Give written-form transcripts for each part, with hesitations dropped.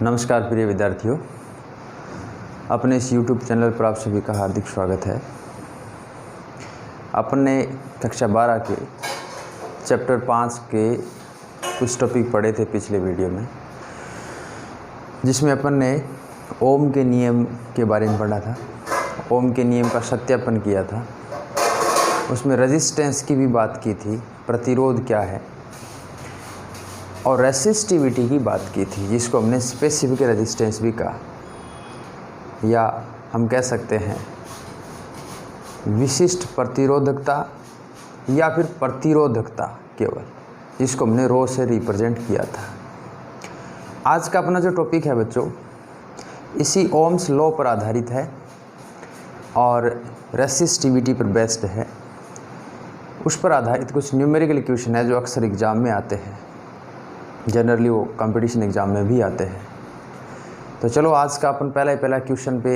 नमस्कार प्रिय विद्यार्थियों, अपने इस YouTube चैनल पर आप सभी का हार्दिक स्वागत है। अपन ने कक्षा 12 के चैप्टर 5 के कुछ टॉपिक पढ़े थे पिछले वीडियो में, जिसमें अपन ने ओम के नियम के बारे में पढ़ा था। ओम के नियम का सत्यापन किया था। उसमें रेजिस्टेंस की भी बात की थी, प्रतिरोध क्या है, और रेसिस्टिविटी की बात की थी, जिसको हमने स्पेसिफिक रेजिस्टेंस भी कहा, या हम कह सकते हैं विशिष्ट प्रतिरोधकता या फिर प्रतिरोधकता केवल, जिसको हमने रो से रिप्रेजेंट किया था। आज का अपना जो टॉपिक है बच्चों, इसी ओम्स लॉ पर आधारित है और रेसिस्टिविटी पर बेस्ड है। उस पर आधारित कुछ न्यूमेरिकल क्वेश्चन है जो अक्सर एग्ज़ाम में आते हैं, जनरली वो कंपटीशन एग्ज़ाम में भी आते हैं। तो चलो आज का अपन पहला क्वेश्चन पे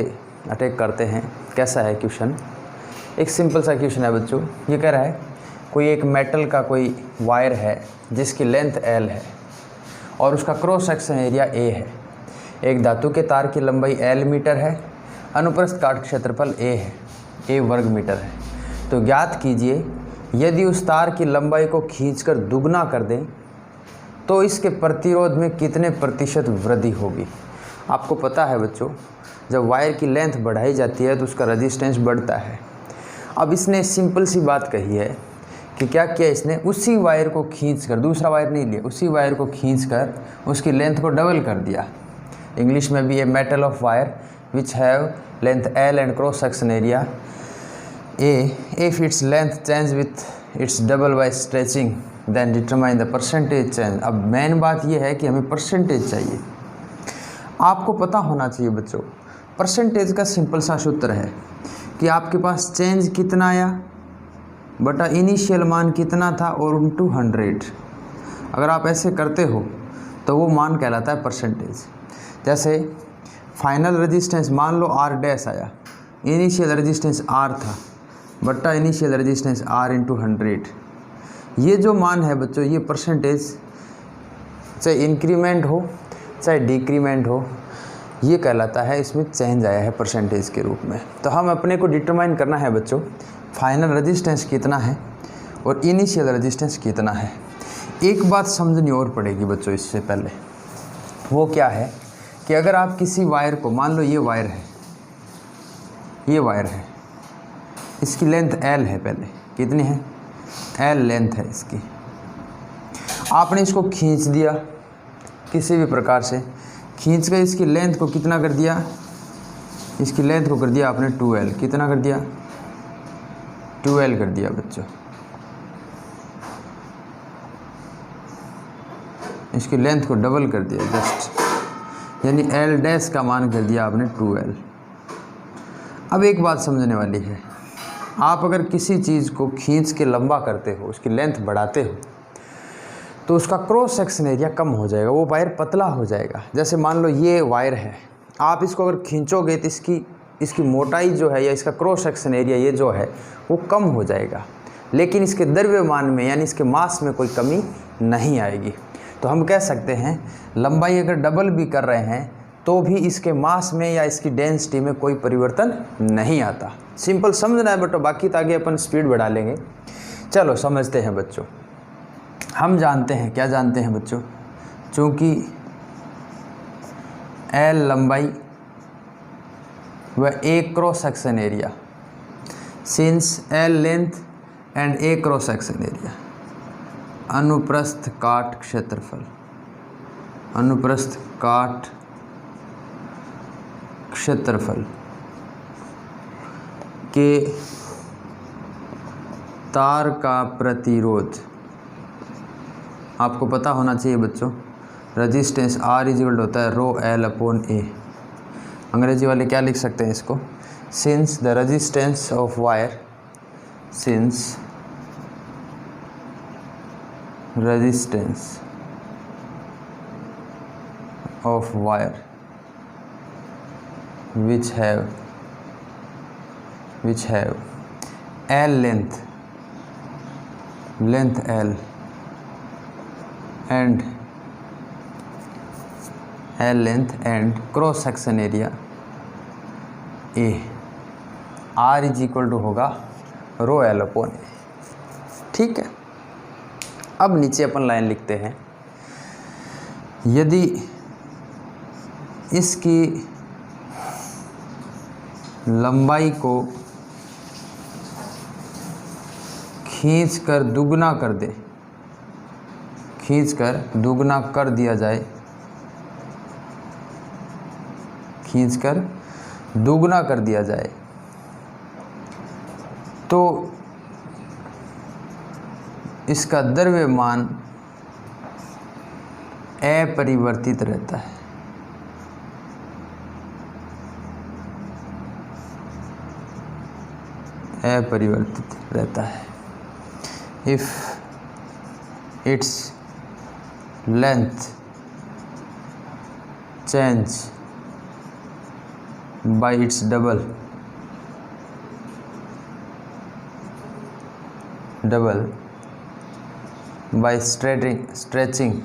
अटैक करते हैं। कैसा है क्वेश्चन? एक सिंपल सा क्वेश्चन है बच्चों। ये कह रहा है कोई एक मेटल का कोई वायर है जिसकी लेंथ L है और उसका क्रॉस सेक्शन एरिया A है। एक धातु के तार की लंबाई L मीटर है, अनुप्रस्थ काट क्षेत्रफल A है, A वर्ग मीटर है। तो ज्ञात कीजिए यदि उस तार की लंबाई को खींचकर दुगना कर दें तो इसके प्रतिरोध में कितने प्रतिशत वृद्धि होगी। आपको पता है बच्चों, जब वायर की लेंथ बढ़ाई जाती है तो उसका रेजिस्टेंस बढ़ता है। अब इसने सिंपल सी बात कही है कि क्या किया इसने, उसी वायर को खींचकर, दूसरा वायर नहीं लिया, उसी वायर को खींचकर उसकी लेंथ को डबल कर दिया। इंग्लिश में भी ये metal of wire which have length L and cross section area A, if its length change with its double by stretching then determine the percentage change। अब मेन बात यह है कि हमें परसेंटेज चाहिए। आपको पता होना चाहिए बच्चों, परसेंटेज का सिंपल सा सूत्र है कि आपके पास चेंज कितना आया बटा इनिशियल मान कितना था और इनटू 100। अगर आप ऐसे करते हो तो वो मान कहलाता है परसेंटेज। जैसे फाइनल रेजिस्टेंस मान लो R डैश आया, इनिशियल रेजिस्टेंस R था बट्टा इनिशियल रेजिस्टेंस R इंटू 100। ये जो मान है बच्चों, ये परसेंटेज, चाहे इंक्रीमेंट हो चाहे डिक्रीमेंट हो, ये कहलाता है, इसमें चेंज आया है परसेंटेज के रूप में। तो हम अपने को डिटरमाइन करना है बच्चों, फाइनल रेजिस्टेंस कितना है और इनिशियल रेजिस्टेंस कितना है। एक बात समझनी और पड़ेगी बच्चों इससे पहले, वो क्या है कि अगर आप किसी वायर को, मान लो ये वायर है, ये वायर है, इसकी लेंथ L है, पहले कितनी है, L लेंथ है इसकी। आपने इसको खींच दिया, किसी भी प्रकार से खींच कर इसकी लेंथ को कितना कर दिया, इसकी लेंथ को कर दिया आपने 2L। कितना कर दिया, 2L कर दिया बच्चों। इसकी लेंथ को डबल कर दिया जस्ट, यानी L डैश का मान कर दिया आपने 2L। अब एक बात समझने वाली है, आप अगर किसी चीज़ को खींच के लंबा करते हो, उसकी लेंथ बढ़ाते हो, तो उसका क्रॉस सेक्शन एरिया कम हो जाएगा, वो वायर पतला हो जाएगा। जैसे मान लो ये वायर है, आप इसको अगर खींचोगे तो इसकी मोटाई जो है या इसका क्रॉस सेक्शन एरिया ये जो है वो कम हो जाएगा, लेकिन इसके द्रव्यमान में यानी इसके मास में कोई कमी नहीं आएगी। तो हम कह सकते हैं लंबाई अगर डबल भी कर रहे हैं तो भी इसके मास में या इसकी डेंसिटी में कोई परिवर्तन नहीं आता। सिंपल समझना है बट बाकी तो आगे अपन स्पीड बढ़ा लेंगे। चलो समझते हैं बच्चों। हम जानते हैं, क्या जानते हैं बच्चों, चूँकि L लंबाई व A cross section area, since L length and A cross section area, अनुप्रस्थ काट क्षेत्रफल, अनुप्रस्थ काट क्षेत्रफल के तार का प्रतिरोध, आपको पता होना चाहिए बच्चों, रेजिस्टेंस R इक्वल होता है रो L अपॉन A। अंग्रेजी वाले क्या लिख सकते हैं इसको, since the resistance of wire, since resistance of wire which have L length L and L length and cross section area A, R is equal to होगा रो एल अपॉन ए। ठीक है, अब नीचे अपन लाइन लिखते हैं, यदि इसकी लंबाई को खींचकर दुगना कर दे, खींचकर दुगना कर दिया जाए, खींचकर दुगना कर दिया जाए, तो इसका द्रव्यमान अपरिवर्तित रहता है। अपरिवर्तित रहता है। If its length change bye it's double by stretching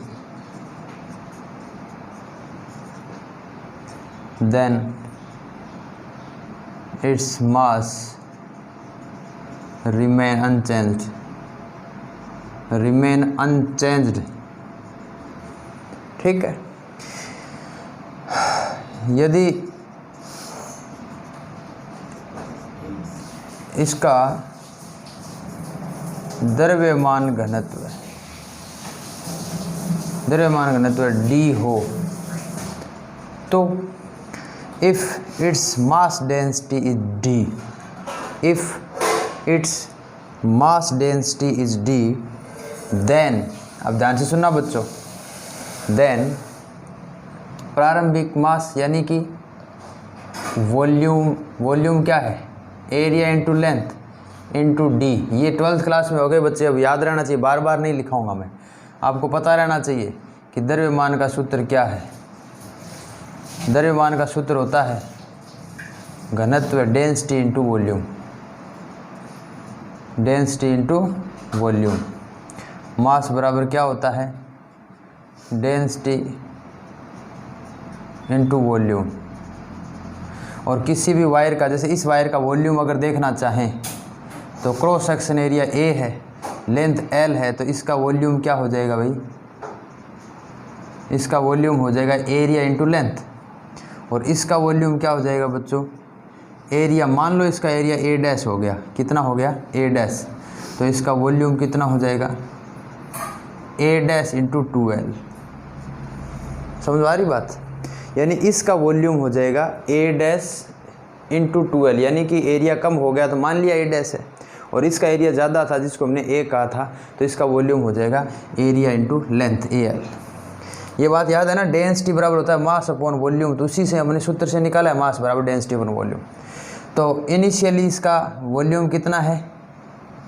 then its mass remain unchanged। ठीक है, यदि इसका द्रव्यमान घनत्व d हो, तो if its mass density is d, if its mass density is d, then, अब ध्यान से सुनना बच्चों, then प्रारंभिक मास यानी कि वॉल्यूम क्या है, area into length into D. ये 12th क्लास में हो गए बच्चे, अब याद रहना चाहिए, बार बार नहीं लिखाऊंगा मैं, आपको पता रहना चाहिए कि द्रव्यमान का सूत्र क्या है। द्रव्यमान का सूत्र होता है घनत्व density into volume, density into volume. Mass बराबर क्या होता है, डेंसिटी इंटू वॉल्यूम। और किसी भी वायर का, जैसे इस वायर का वॉल्यूम अगर देखना चाहें तो क्रॉस सेक्शन एरिया ए है, लेंथ एल है, तो इसका वॉल्यूम क्या हो जाएगा भाई, इसका वॉल्यूम हो जाएगा एरिया इंटू लेंथ। और इसका वॉल्यूम क्या हो जाएगा बच्चों, एरिया, मान लो इसका एरिया ए डैश हो गया, कितना हो गया ए डैश, तो इसका वॉल्यूम कितना हो जाएगा ए डैश इंटू 2l। समझ आ रही बात, यानी इसका वॉल्यूम हो जाएगा ए डैश इंटू 2l, यानी कि एरिया कम हो गया तो मान लिया ए डैश है, और इसका एरिया ज़्यादा था जिसको हमने ए कहा था, तो इसका वॉल्यूम हो जाएगा एरिया इंटू लेंथ एल। ये बात याद है ना, डेंसिटी बराबर होता है मास अपॉन वॉल्यूम, तो उसी से हमने सूत्र से निकाला है मास बराबर डेंसिटी अपॉन वॉल्यूम। तो इनिशियली इसका वॉल्यूम कितना है,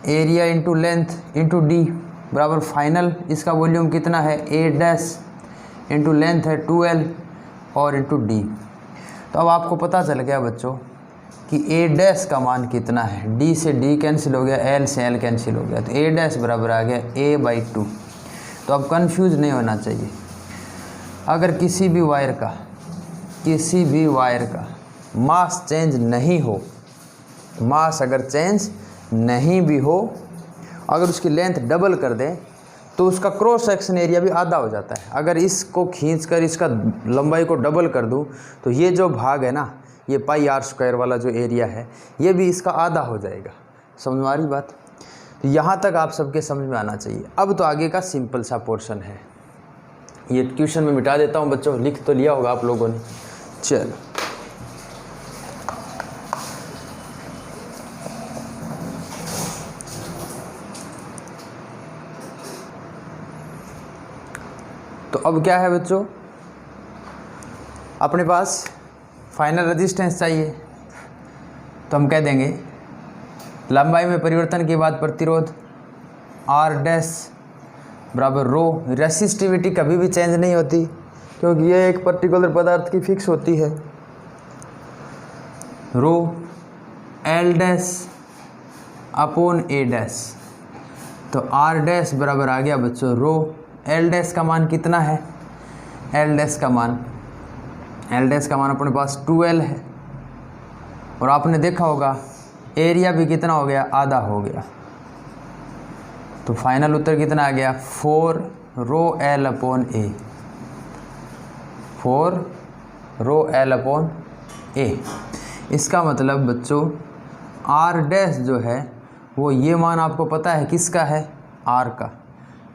area into length into D, बराबर फाइनल इसका वॉल्यूम कितना है ए डैश इंटू लेंथ है 2l और इंटू डी। तो अब आपको पता चल गया बच्चों कि ए डैश का मान कितना है, डी से डी कैंसिल हो गया, एल से एल कैंसिल हो गया, तो ए डैश बराबर आ गया a/2। तो अब कंफ्यूज नहीं होना चाहिए, अगर किसी भी वायर का मास चेंज नहीं हो, मास अगर चेंज नहीं भी हो, अगर उसकी लेंथ डबल कर दें तो उसका क्रॉस सेक्शन एरिया भी आधा हो जाता है। अगर इसको खींचकर इसका लंबाई को डबल कर दूं तो ये जो भाग है ना, ये πr² वाला जो एरिया है, ये भी इसका आधा हो जाएगा। समझ में आ रही बात, तो यहाँ तक आप सबके समझ में आना चाहिए। अब तो आगे का सिंपल सा पोर्शन है, ये ट्यूशन में मिटा देता हूँ बच्चों, लिख तो लिया होगा आप लोगों ने। चलो तो अब क्या है बच्चों, अपने पास फाइनल रेजिस्टेंस चाहिए, तो हम कह देंगे लंबाई में परिवर्तन के बाद प्रतिरोध R डैश बराबर रो। रेसिस्टिविटी कभी भी चेंज नहीं होती क्योंकि ये एक पर्टिकुलर पदार्थ की फिक्स होती है, रो L dash upon A dash. तो R डैश बराबर आ गया बच्चों रो, L डैश का मान कितना है, L डैश का मान एल डैश का मान अपने पास 2L है, और आपने देखा होगा एरिया भी कितना हो गया, आधा हो गया। तो फाइनल उत्तर कितना आ गया, 4ρL/A, 4ρL/A। इसका मतलब बच्चों R डैश जो है वो ये मान आपको पता है किसका है, R का।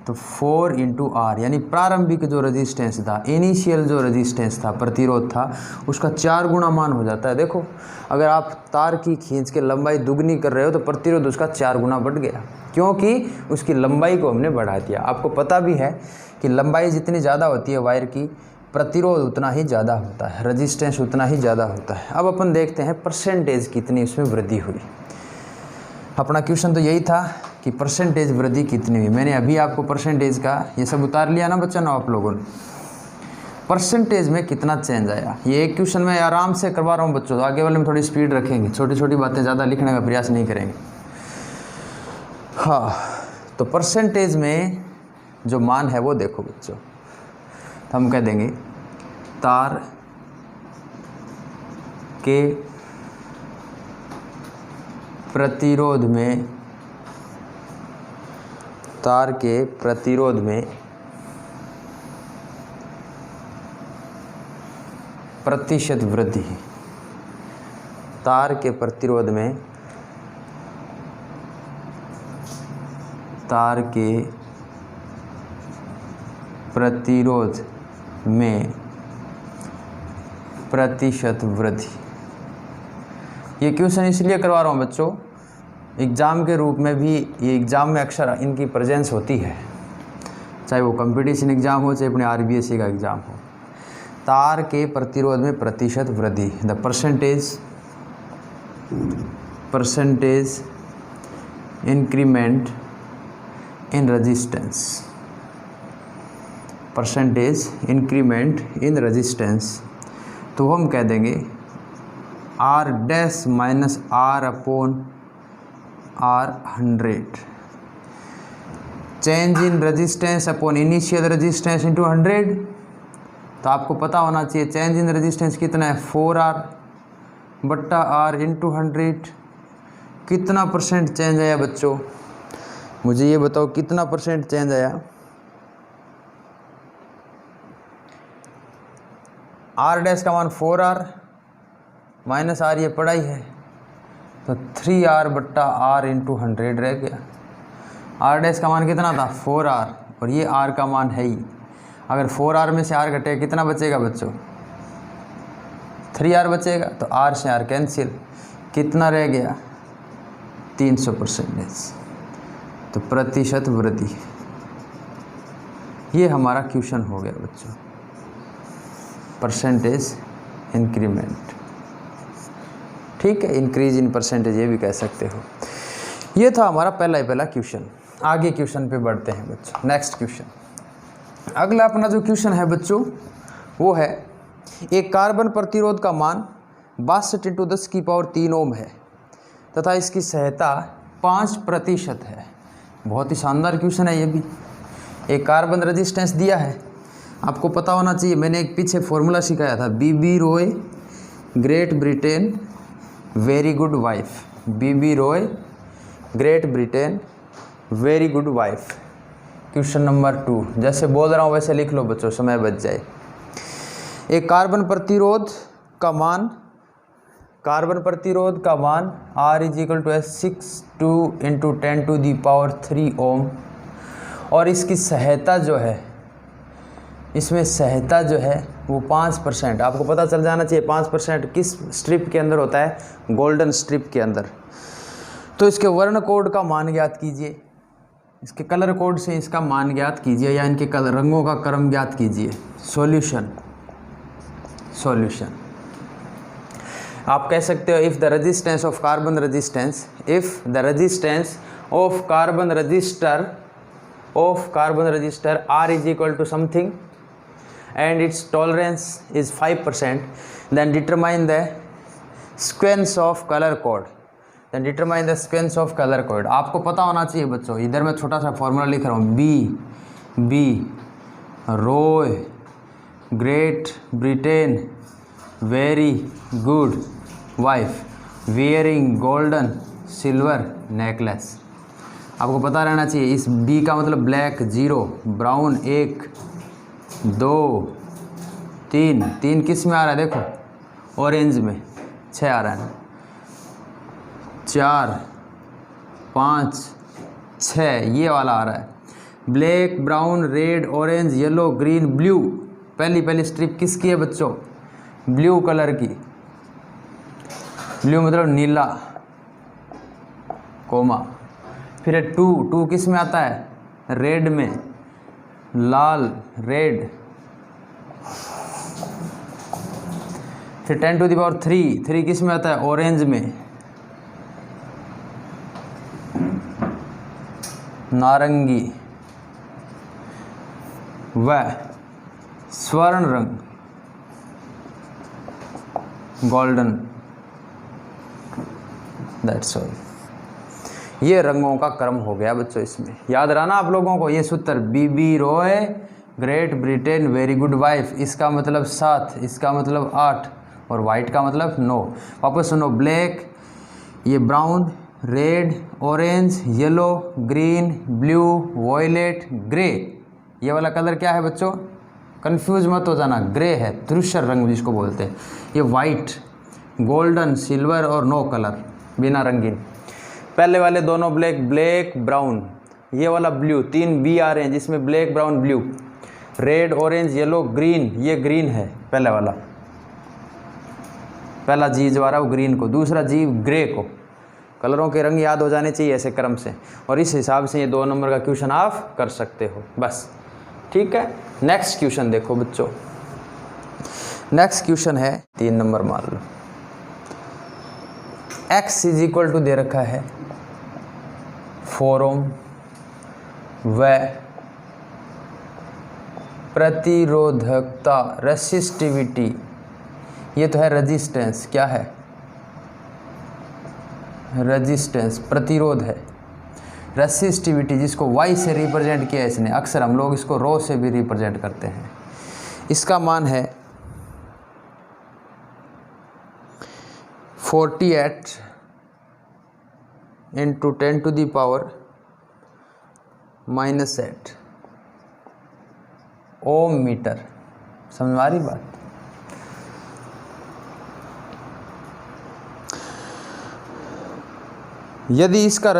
तो 4 × R यानी प्रारंभिक जो रेजिस्टेंस था, इनिशियल जो रेजिस्टेंस था, प्रतिरोध था, उसका 4 गुना मान हो जाता है। देखो अगर आप तार की खींच के लंबाई दुगनी कर रहे हो तो प्रतिरोध उसका 4 गुना बढ़ गया, क्योंकि उसकी लंबाई को हमने बढ़ा दिया। आपको पता भी है कि लंबाई जितनी ज़्यादा होती है वायर की, प्रतिरोध उतना ही ज़्यादा होता है, रेजिस्टेंस उतना ही ज़्यादा होता है। अब अपन देखते हैं परसेंटेज कितनी उसमें वृद्धि हुई। अपना क्वेश्चन तो यही था कि परसेंटेज वृद्धि कितनी हुई। मैंने अभी आपको परसेंटेज का ये सब उतार लिया ना बच्चों, आप लोगों ने परसेंटेज में कितना चेंज आया। ये एक क्वेश्चन में आराम से करवा रहा हूँ बच्चों, तो आगे वाले में थोड़ी स्पीड रखेंगे, छोटी छोटी बातें ज़्यादा लिखने का प्रयास नहीं करेंगे। हाँ, तो परसेंटेज में जो मान है वो देखो बच्चों, तो हम कह देंगे तार के प्रतिरोध में, तार के प्रतिरोध में प्रतिशत वृद्धि, तार के प्रतिरोध में, तार के प्रतिरोध में प्रतिशत वृद्धि। ये क्वेश्चन इसलिए करवा रहा हूँ बच्चों, एग्ज़ाम के रूप में भी, ये एग्ज़ाम में अक्सर इनकी प्रेजेंस होती है, चाहे वो कंपटीशन एग्ज़ाम हो, चाहे अपने RBSC का एग्ज़ाम हो। तार के प्रतिरोध में प्रतिशत वृद्धि, the percentage increment in resistance, percentage increment in resistance. तो हम कह देंगे R dash minus R/100, change in resistance upon initial resistance into 100। तो आपको पता होना चाहिए चेंज इन रेजिस्टेंस कितना है, 4R/R इंटू 100। कितना परसेंट चेंज आया बच्चों, मुझे ये बताओ कितना परसेंट चेंज आया। R डैश का मान 4R माइनस R, ये पढ़ाई है, तो 3R/R इंटू 100 रह गया। R डैश का मान कितना था, 4R, और ये R का मान है ही। अगर 4R में से R घटे कितना बचेगा बच्चों, 3R बचेगा, तो R से R कैंसिल, कितना रह गया, 300%। तो प्रतिशत वृद्धि, ये हमारा क्वेश्चन हो गया बच्चों, परसेंटेज इंक्रीमेंट। ठीक है, इंक्रीज इन परसेंटेज ये भी कह सकते हो। ये था हमारा पहला क्वेश्चन। आगे क्वेश्चन पे बढ़ते हैं बच्चों, नेक्स्ट क्वेश्चन। अगला अपना जो क्वेश्चन है बच्चों वो है, एक कार्बन प्रतिरोध का मान 62 × 10³ ओम है तथा इसकी सहता 5% है। बहुत ही शानदार क्वेश्चन है ये भी। एक कार्बन रेजिस्टेंस दिया है, आपको पता होना चाहिए, मैंने एक पीछे फॉर्मूला सिखाया था, BB Roy Great Britain very good wife, BB Roy Great Britain very good wife. Question number 2, जैसे बोल रहा हूँ वैसे लिख लो बच्चों, समय बच जाए। एक कार्बन प्रतिरोध का मान R = 62 × 10⁻³ ओम, और इसकी सहता जो है, इसमें सहता जो है वो 5%। आपको पता चल जाना चाहिए 5% किस स्ट्रिप के अंदर होता है, गोल्डन स्ट्रिप के अंदर। तो इसके वर्ण कोड का मान ज्ञात कीजिए, इसके कलर कोड से इसका मान ज्ञात कीजिए, या इनके कलर रंगों का क्रम ज्ञात कीजिए। सॉल्यूशन आप कह सकते हो, if the resistance of carbon resistance, if the resistance of carbon register R = something and its tolerance is 5%, then determine the sequence of color code, आपको पता होना चाहिए बच्चों, इधर मैं छोटा सा फॉर्मूला लिख रहा हूँ, B Roy Great Britain very good wife wearing golden silver necklace. आपको पता रहना चाहिए इस बी का मतलब ब्लैक 0, ब्राउन 1, 2, 3 किस में आ रहा है देखो, ऑरेंज में 6 आ रहा है, 4, 5, 6 ये वाला आ रहा है। Black, brown, red, orange, yellow, green, blue. पहली स्ट्रिप किसकी है बच्चों? ब्लू कलर की। ब्लू मतलब नीला, कोमा। फिर 2 किस में आता है? रेड में, लाल, रेड। फिर 10 टू द पावर 3 किस में आता है? ऑरेंज में, नारंगी व स्वर्ण रंग, गोल्डन। That's all. ये रंगों का क्रम हो गया बच्चों। इसमें याद रहा आप लोगों को ये सूत्र, BB Roy Great Britain very good wife, इसका मतलब 7, इसका मतलब 8 और वाइट का मतलब 9। वापस सुनो, ब्लैक, ये brown, red, orange, yellow, green, blue, violet, grey. ये वाला कलर क्या है बच्चों? कंफ्यूज मत हो जाना, ग्रे है, धूसर रंग जिसको बोलते हैं। ये वाइट, गोल्डन, सिल्वर और 9 कलर बिना रंगीन। पहले वाले दोनों ब्लैक ब्राउन, ये वाला ब्लू, 3 बी आ रहे हैं जिसमें black, brown, blue, red, orange, yellow, green. ये ग्रीन है पहले वाला, पहला जी जो आ रहा है वो ग्रीन को, दूसरा जी ग्रे को। कलरों के रंग याद हो जाने चाहिए ऐसे क्रम से, और इस हिसाब से ये 2 नंबर का क्वेश्चन आप कर सकते हो बस। ठीक है, नेक्स्ट क्वेश्चन देखो बच्चों। नेक्स्ट क्वेश्चन है 3 नंबर, मान लो x इज इक्वल टू दे रखा है 4 ओम व प्रतिरोधकता रेसिस्टिविटी, ये तो है रेजिस्टेंस, क्या है? रेजिस्टेंस, प्रतिरोध है। रेसिस्टिविटी जिसको y से रिप्रेजेंट किया है इसने, अक्सर हम लोग इसको रो से भी रिप्रेजेंट करते हैं। इसका मान है 48 into 10 to the power -8 ohm metre. समझ आ रही बात? यदि इसका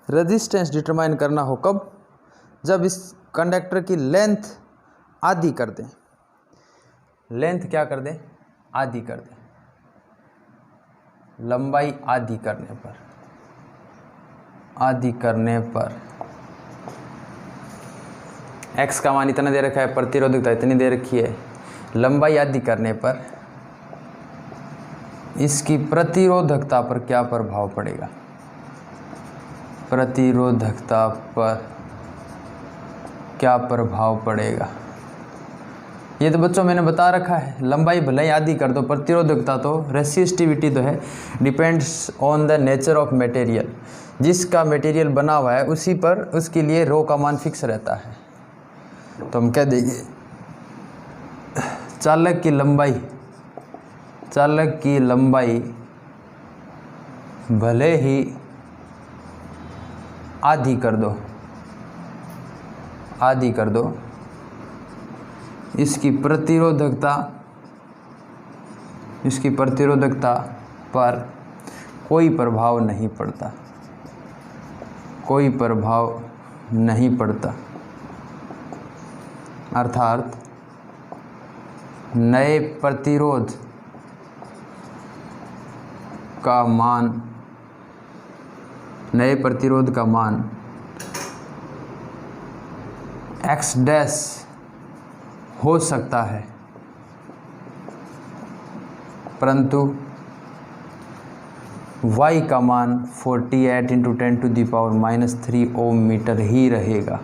रेजिस्टेंस डिटरमाइन करना हो, कब? जब इस कंडक्टर की लेंथ आधी कर दें। लेंथ क्या कर दें? आधी कर दें। लंबाई आधी करने पर x का मान इतना दे रखा है, प्रतिरोधकता इतनी दे रखी है, लंबाई आधी करने पर इसकी प्रतिरोधकता पर क्या प्रभाव पड़ेगा? प्रतिरोधकता पर क्या प्रभाव पड़ेगा? ये तो बच्चों मैंने बता रखा है, लंबाई भले ही आधी कर दो, प्रतिरोधकता तो, रेसिस्टिविटी तो है, depends on the nature of material. जिसका मटेरियल बना हुआ है उसी पर, उसके लिए रो का मान फिक्स रहता है। तो हम कह देंगे चालक की लंबाई भले ही आधी कर दो, इसकी प्रतिरोधकता पर कोई प्रभाव नहीं पड़ता। अर्थात नए प्रतिरोध का मान x डैश हो सकता है, परंतु y का मान 48 into 10 to the power -3 ohm metre ही रहेगा।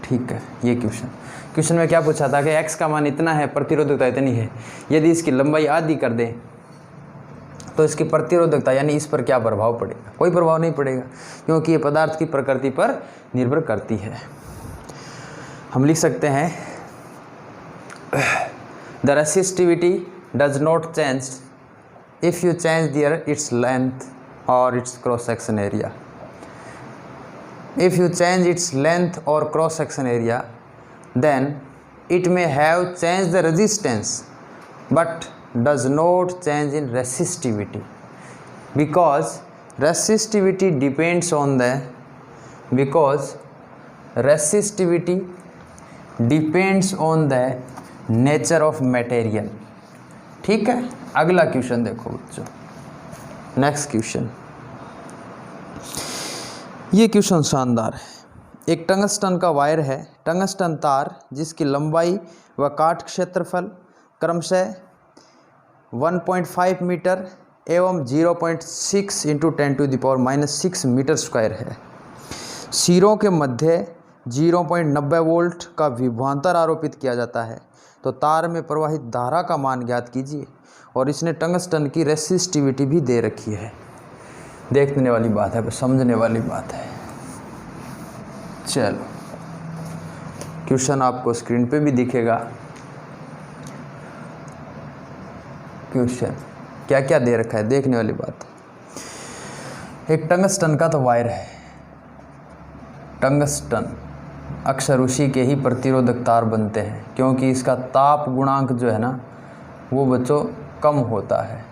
ठीक है, ये क्वेश्चन में क्या पूछा था कि x का मान इतना है, प्रतिरोधकता इतनी है, यदि इसकी लंबाई आधी कर दें तो इसकी प्रतिरोधकता यानी इस पर क्या प्रभाव पड़ेगा? कोई प्रभाव नहीं पड़ेगा, क्योंकि ये पदार्थ की प्रकृति पर निर्भर करती है। हम लिख सकते हैं the resistivity does not change if you change its length or its cross section area. If you change its length or cross section area, then it may have changed the resistance but does not change in resistivity, because resistivity depends on the nature of material। ठीक है, अगला question देखो बच्चों, next question. ये question शानदार है। एक tungsten का वायर है, टंगस्टन तार जिसकी लंबाई व काट क्षेत्रफल क्रमशः 1.5 मीटर एवं 0.6 × 10⁻⁻6 मीटर स्क्वायर है। सिरों के मध्य 0.90 वोल्ट का विभवांतर आरोपित किया जाता है, तो तार में प्रवाहित धारा का मान ज्ञात कीजिए। और इसने टंगस्टन की रेसिस्टिविटी भी दे रखी है। देखने वाली बात है, समझने वाली बात है। चलो, क्वेश्चन आपको स्क्रीन पे भी दिखेगा। क्वेश्चन क्या क्या दे रखा है, देखने वाली बात है। एक टंगस्टन का तो वायर है, टंगस्टन अक्सर उसी के ही प्रतिरोधक तार बनते हैं, क्योंकि इसका ताप गुणांक जो है ना वो बच्चों कम होता है,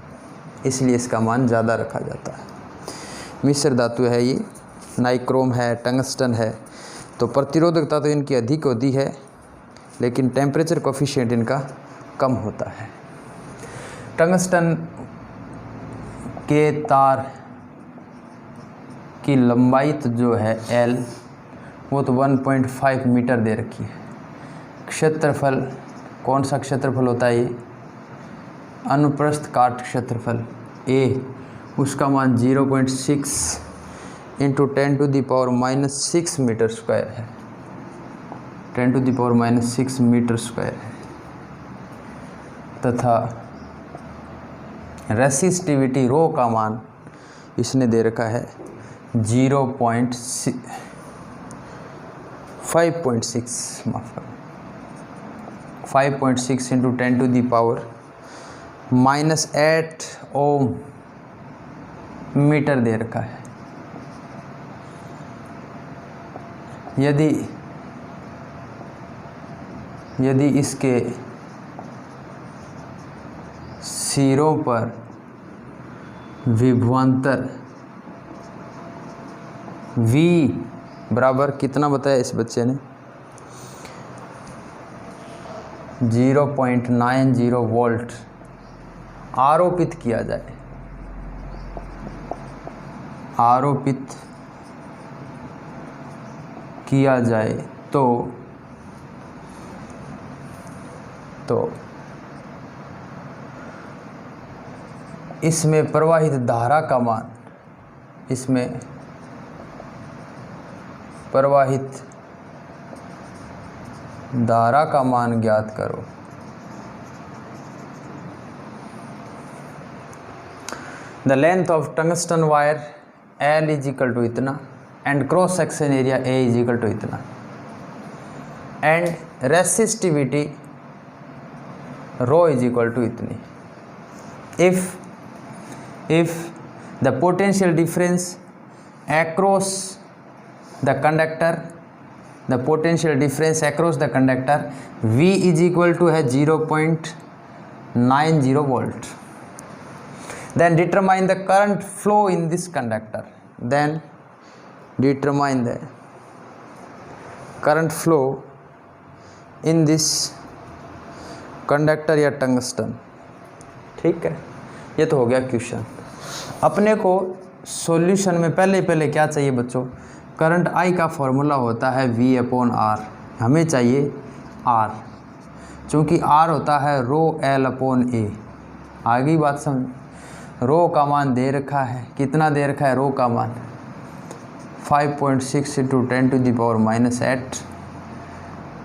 इसलिए इसका मान ज़्यादा रखा जाता है। मिश्र धातु है ये, नाइक्रोम है, टंगस्टन है, तो प्रतिरोधकता तो इनकी अधिक होती है, लेकिन टेम्परेचर कोफिशिएंट इनका कम होता है। टंगस्टन के तार की लंबाई तो जो है L वो तो 1.5 मीटर दे रखी है। क्षेत्रफल, कौन सा क्षेत्रफल होता है ये? अनुप्रस्थ काट क्षेत्रफल A, उसका मान 0.6 × 10⁻⁻6 मीटर स्क्वायर है। 10⁻⁻6 मीटर स्क्वायर है। तथा रेसिस्टिविटी रो का मान इसने दे रखा है 5.6 माफ करो 5.6 × 10⁻⁻8 ओम मीटर दे रखा है। यदि इसके सिरों पर विभवांतर V बराबर कितना बताया इस बच्चे ने? 0.90 वोल्ट आरोपित किया जाए, तो इसमें प्रवाहित धारा का मान, इसमें प्रवाहित धारा का मान ज्ञात करो। The length of tungsten wire L = इतना and cross section area A = इतना एंड रेसिस्टिविटी रो = इतनी। if the potential difference across the conductor V = है 0.90 volt, then determine the current flow in this conductor, या tungsten. ठीक है, ये तो हो गया क्वेश्चन। अपने को सॉल्यूशन में पहले क्या चाहिए बच्चों? करंट I का फॉर्मूला होता है V/R, हमें चाहिए R, चूँकि R होता है ρL/A। आगे बात समझ। रो का मान दे रखा है, कितना दे रखा है रो का मान? 5.6 × 10⁻⁸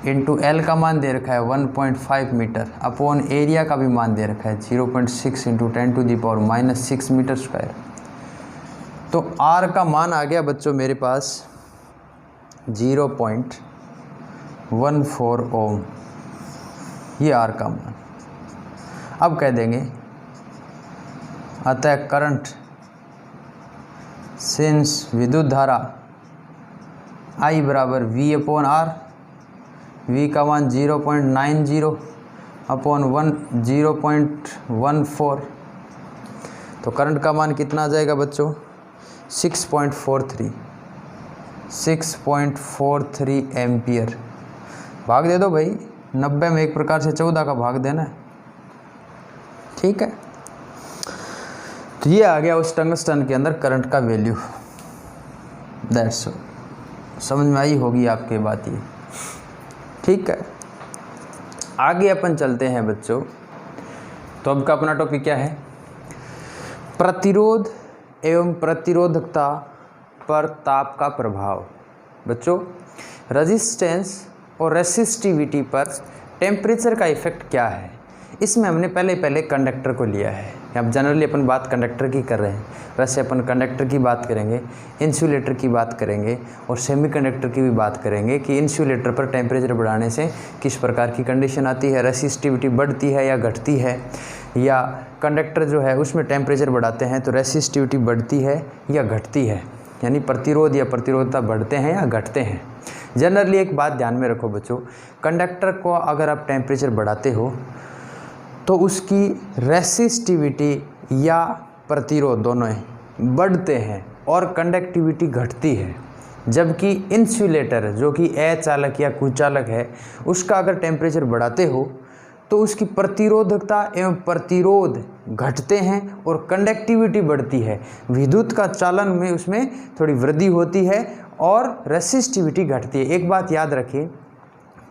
इंटू एल का मान दे रखा है 1.5 मीटर अपॉन एरिया का भी मान दे रखा है 0.6 इंटू 10⁻⁻6 मीटर स्क्वायर। तो आर का मान आ गया बच्चों मेरे पास 0.14 ओम, ये आर का मान। अब कह देंगे अतः करंट सिंस विद्युत धारा I बराबर V अपॉन आर, V का मान 0.90 अपॉन 0.14, तो करंट का मान कितना आ जाएगा बच्चों 6.43 एम्पियर। भाग दे दो भाई, 90 में एक प्रकार से 14 का भाग देना है, ठीक है। तो ये आ गया उस टंगस्टन के अंदर करंट का वैल्यू। दैट्स ऑल, समझ में आई होगी आपके बात ये, ठीक है। आगे अपन चलते हैं बच्चों। तो अब का अपना टॉपिक क्या है, प्रतिरोध एवं प्रतिरोधकता पर ताप का प्रभाव। बच्चों रेजिस्टेंस और रेसिस्टिविटी पर टेम्परेचर का इफेक्ट क्या है, इसमें हमने पहले कंडक्टर को लिया है। अब जनरली अपन बात कंडक्टर की कर रहे हैं, वैसे अपन कंडक्टर की बात करेंगे, इंसुलेटर की बात करेंगे और सेमीकंडक्टर की भी बात करेंगे कि इंसुलेटर पर टेम्परेचर बढ़ाने से किस प्रकार की कंडीशन आती है, रेसिस्टिविटी बढ़ती है या घटती है, या कंडक्टर जो है उसमें टेम्परेचर बढ़ाते हैं तो रेसिस्टिविटी बढ़ती है या घटती है, यानी प्रतिरोध या प्रतिरोधता बढ़ते हैं या घटते हैं। जनरली एक बात ध्यान में रखो बच्चों, कंडक्टर को अगर आप टेम्परेचर बढ़ाते हो तो उसकी रेसिस्टिविटी या प्रतिरोध दोनों बढ़ते हैं और कंडक्टिविटी घटती है। जबकि इंसुलेटर जो कि अचालक या कुचालक है, उसका अगर टेम्परेचर बढ़ाते हो तो उसकी प्रतिरोधकता एवं प्रतिरोध घटते हैं और कंडक्टिविटी बढ़ती है। विद्युत का चालन में उसमें थोड़ी वृद्धि होती है और रेसिस्टिविटी घटती है। एक बात याद रखिए,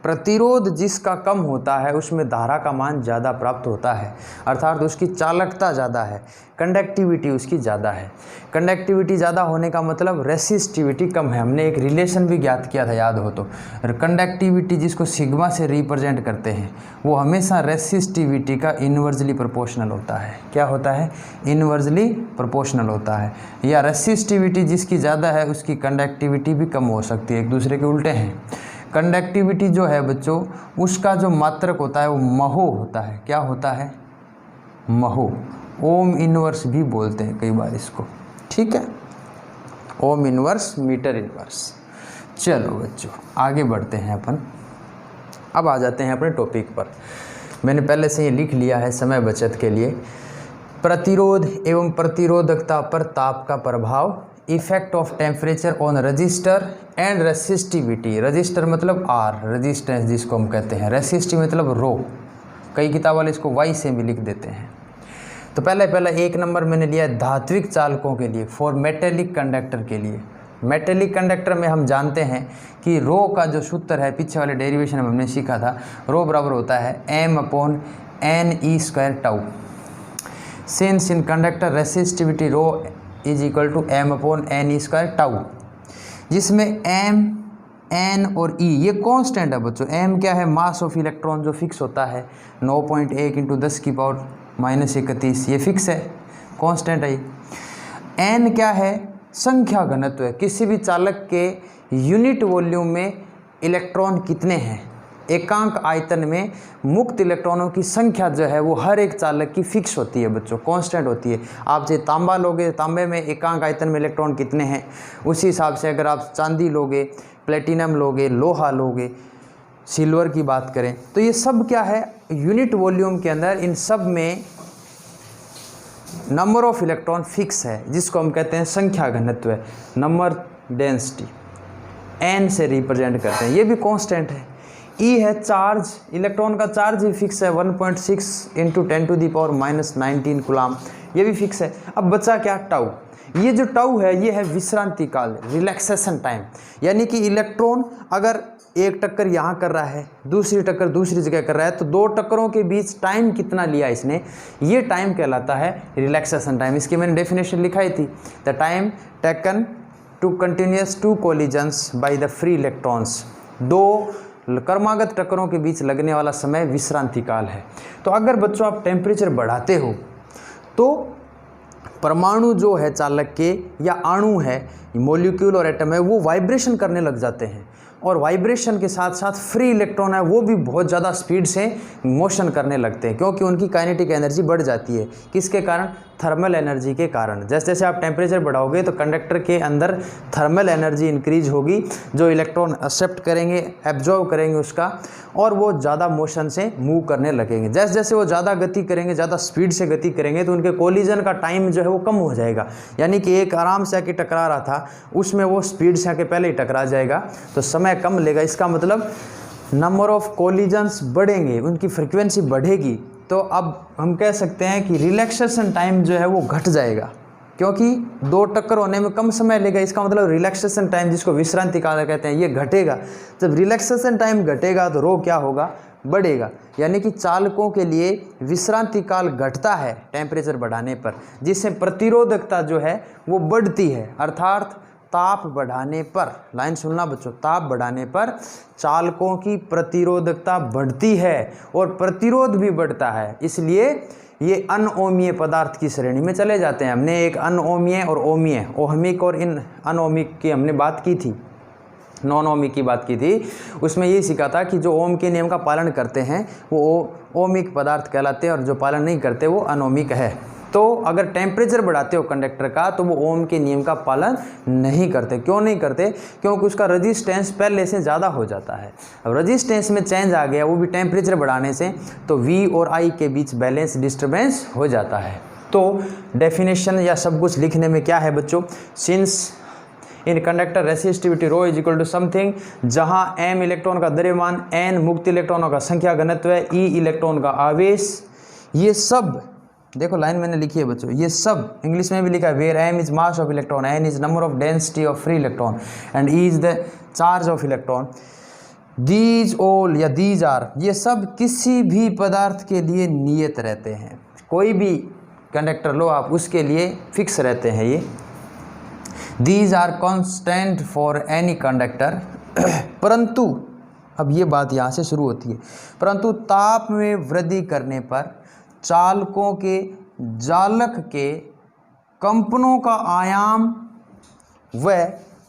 प्रतिरोध जिसका कम होता है उसमें धारा का मान ज़्यादा प्राप्त होता है, अर्थात उसकी चालकता ज़्यादा है, कंडक्टिविटी उसकी ज़्यादा है। कंडक्टिविटी ज़्यादा होने का मतलब रेसिस्टिविटी कम है। हमने एक रिलेशन भी ज्ञात किया था, याद हो तो, कंडक्टिविटी जिसको सिग्मा से रिप्रेजेंट करते हैं वो हमेशा रेसिस्टिविटी का इन्वर्सली प्रोपोर्शनल होता है। क्या होता है? इन्वर्सली प्रोपोर्शनल होता है। या रेसिस्टिविटी जिसकी ज़्यादा है उसकी कंडक्टिविटी भी कम हो सकती है, एक दूसरे के उल्टे हैं। कंडक्टिविटी जो है बच्चों उसका जो मात्रक होता है वो महो होता है। क्या होता है? महो। ओम इनवर्स भी बोलते हैं कई बार इसको, ठीक है, ओम इनवर्स, मीटर इनवर्स। चलो बच्चों आगे बढ़ते हैं अपन। अब आ जाते हैं अपने टॉपिक पर। मैंने पहले से ही लिख लिया है समय बचत के लिए। प्रतिरोध एवं प्रतिरोधकता पर ताप का प्रभाव, effect of temperature on register and resistivity. Register मतलब आर, रेजिस्टेंस जिसको हम कहते हैं, रेसिस्टिव मतलब रो। कई किताब वाले इसको वाई से भी लिख देते हैं। तो पहले एक नंबर मैंने लिया धात्विक चालकों के लिए, फॉर मेटेलिक कंडक्टर के लिए। मेटेलिक कंडक्टर में हम जानते हैं कि रो का जो सूत्र है, पीछे वाले डेरिवेशन में हमने सीखा था, रो बराबर होता है m/n(e²) tau. Since in conductor resistivity rho is equal to m/n(e²) tau, जिसमें m, n और e ये कांस्टेंट है बच्चों। m क्या है? मास ऑफ इलेक्ट्रॉन जो फिक्स होता है 9.1 × 10⁻⁻31, ये फिक्स है, कांस्टेंट है। n क्या है? संख्या घनत्व है, किसी भी चालक के यूनिट वॉल्यूम में इलेक्ट्रॉन कितने हैं। एकांक आयतन में मुक्त इलेक्ट्रॉनों की संख्या जो है वो हर एक चालक की फिक्स होती है बच्चों, कांस्टेंट होती है। आप जो तांबा लोगे, तांबे में एकांक आयतन में इलेक्ट्रॉन कितने हैं, उसी हिसाब से अगर आप चांदी लोगे, प्लेटिनम लोगे, लोहा लोगे, सिल्वर की बात करें, तो ये सब क्या है? यूनिट वॉल्यूम के अंदर इन सब में नंबर ऑफ इलेक्ट्रॉन फिक्स है, जिसको हम कहते हैं संख्या घनत्व है, नंबर डेंसिटी, n से रिप्रेजेंट करते हैं। ये भी कांस्टेंट है। E है चार्ज, इलेक्ट्रॉन का चार्ज भी फिक्स है 1.6 × 10⁻⁻19 कूलम, ये भी फिक्स है। अब बचा क्या? टाउ। ये जो टाउ है ये है विश्रांति काल, रिलैक्सेशन टाइम। यानी कि इलेक्ट्रॉन अगर एक टक्कर यहाँ कर रहा है, दूसरी टक्कर दूसरी जगह कर रहा है, तो दो टक्करों के बीच टाइम कितना लिया इसने, ये टाइम कहलाता है रिलैक्सेशन टाइम। इसकी मैंने डेफिनेशन लिखाई थी, the time taken to continuous two collisions by the free electrons. दो क्रमागत टक्करों के बीच लगने वाला समय विश्रांति काल है। तो अगर बच्चों आप टेम्परेचर बढ़ाते हो तो परमाणु जो है चालक के या अणु है, मॉलिक्यूल और एटम है, वो वाइब्रेशन करने लग जाते हैं और वाइब्रेशन के साथ साथ फ्री इलेक्ट्रॉन है वो भी बहुत ज़्यादा स्पीड से मोशन करने लगते हैं, क्योंकि उनकी काइनेटिक एनर्जी बढ़ जाती है। किसके कारण? थर्मल एनर्जी के कारण। जैसे जैसे आप टेम्परेचर बढ़ाओगे तो कंडक्टर के अंदर थर्मल एनर्जी इंक्रीज होगी, जो इलेक्ट्रॉन एक्सेप्ट करेंगे, एब्जॉर्व करेंगे उसका, और वो ज़्यादा मोशन से मूव करने लगेंगे। जैसे जैसे वो ज़्यादा गति करेंगे, ज़्यादा स्पीड से गति करेंगे, तो उनके कोलिजन का टाइम जो है वो कम हो जाएगा। यानी कि एक आराम से आके टकरा रहा था, उसमें वो स्पीड से आके पहले ही टकरा जाएगा, तो समय कम लेगा। इसका मतलब नंबर ऑफ कोलिजन्स बढ़ेंगे, उनकी फ्रिक्वेंसी बढ़ेगी। तो अब हम कह सकते हैं कि रिलैक्सेशन टाइम जो है वो घट जाएगा, क्योंकि दो टक्कर होने में कम समय लेगा। इसका मतलब रिलैक्सेशन टाइम, जिसको विश्रांति काल कहते हैं, ये घटेगा। जब रिलैक्सेशन टाइम घटेगा तो रो क्या होगा? बढ़ेगा। यानी कि चालकों के लिए विश्रांति काल घटता है टेम्परेचर बढ़ाने पर, जिससे प्रतिरोधकता जो है वो बढ़ती है। अर्थात ताप बढ़ाने पर, लाइन सुनना बच्चों, ताप बढ़ाने पर चालकों की प्रतिरोधकता बढ़ती है और प्रतिरोध भी बढ़ता है। इसलिए ये अनओमीय पदार्थ की श्रेणी में चले जाते हैं। हमने एक अनओमीय और ओमीय, ओहमिक और इन अनओमिक की हमने बात की थी, नॉन ओमिक की बात की थी। उसमें ये सीखा था कि जो ओम के नियम का पालन करते हैं वो ओमिक पदार्थ कहलाते हैं और जो पालन नहीं करते वो अनोमिक है। तो अगर टेम्परेचर बढ़ाते हो कंडक्टर का तो वो ओम के नियम का पालन नहीं करते। क्यों नहीं करते? क्योंकि उसका रजिस्टेंस पहले से ज़्यादा हो जाता है। अब रजिस्टेंस में चेंज आ गया, वो भी टेम्परेचर बढ़ाने से, तो V और I के बीच बैलेंस डिस्टर्बेंस हो जाता है। तो डेफिनेशन या सब कुछ लिखने में क्या है बच्चों? Since in conductor resistivity rho is equal to something, जहाँ m इलेक्ट्रॉन का द्रव्यमान, n मुक्त इलेक्ट्रॉनों का संख्या घनत्व है, E इलेक्ट्रॉन का आवेश, ये सब देखो लाइन मैंने लिखी है बच्चों, ये सब इंग्लिश में भी लिखा है। Where m is mass of electron, n is number of density of free electron and E is the charge of electron, these all या दीज आर, ये सब किसी भी पदार्थ के लिए नियत रहते हैं। कोई भी कंडक्टर लो आप, उसके लिए फिक्स रहते हैं ये। These are constant for any conductor. परंतु अब ये बात यहाँ से शुरू होती है, परंतु ताप में वृद्धि करने पर चालकों के जालक के कंपनों का आयाम व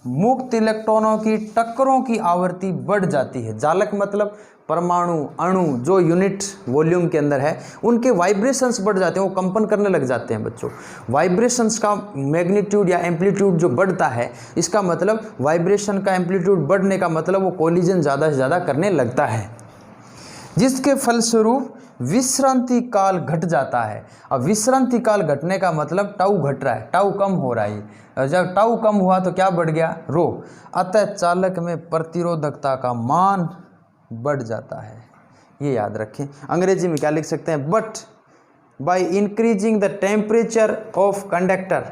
मुक्त इलेक्ट्रॉनों की टक्करों की आवृत्ति बढ़ जाती है। जालक मतलब परमाणु, अणु जो यूनिट वॉल्यूम के अंदर है, उनके वाइब्रेशंस बढ़ जाते हैं, वो कंपन करने लग जाते हैं बच्चों। वाइब्रेशंस का मैग्नीट्यूड या एम्पलीट्यूड जो बढ़ता है, इसका मतलब वाइब्रेशन का एम्पलीट्यूड बढ़ने का मतलब वो कोलिजन ज़्यादा से ज़्यादा करने लगता है, जिसके फलस्वरूप विश्रांति काल घट जाता है। अब विश्रांति काल घटने का मतलब टाउ घट रहा है, टाउ कम हो रहा है। और जब टाउ कम हुआ तो क्या बढ़ गया? रो। अतः चालक में प्रतिरोधकता का मान बढ़ जाता है। ये याद रखें। अंग्रेजी में क्या लिख सकते हैं? But by increasing the temperature of conductor,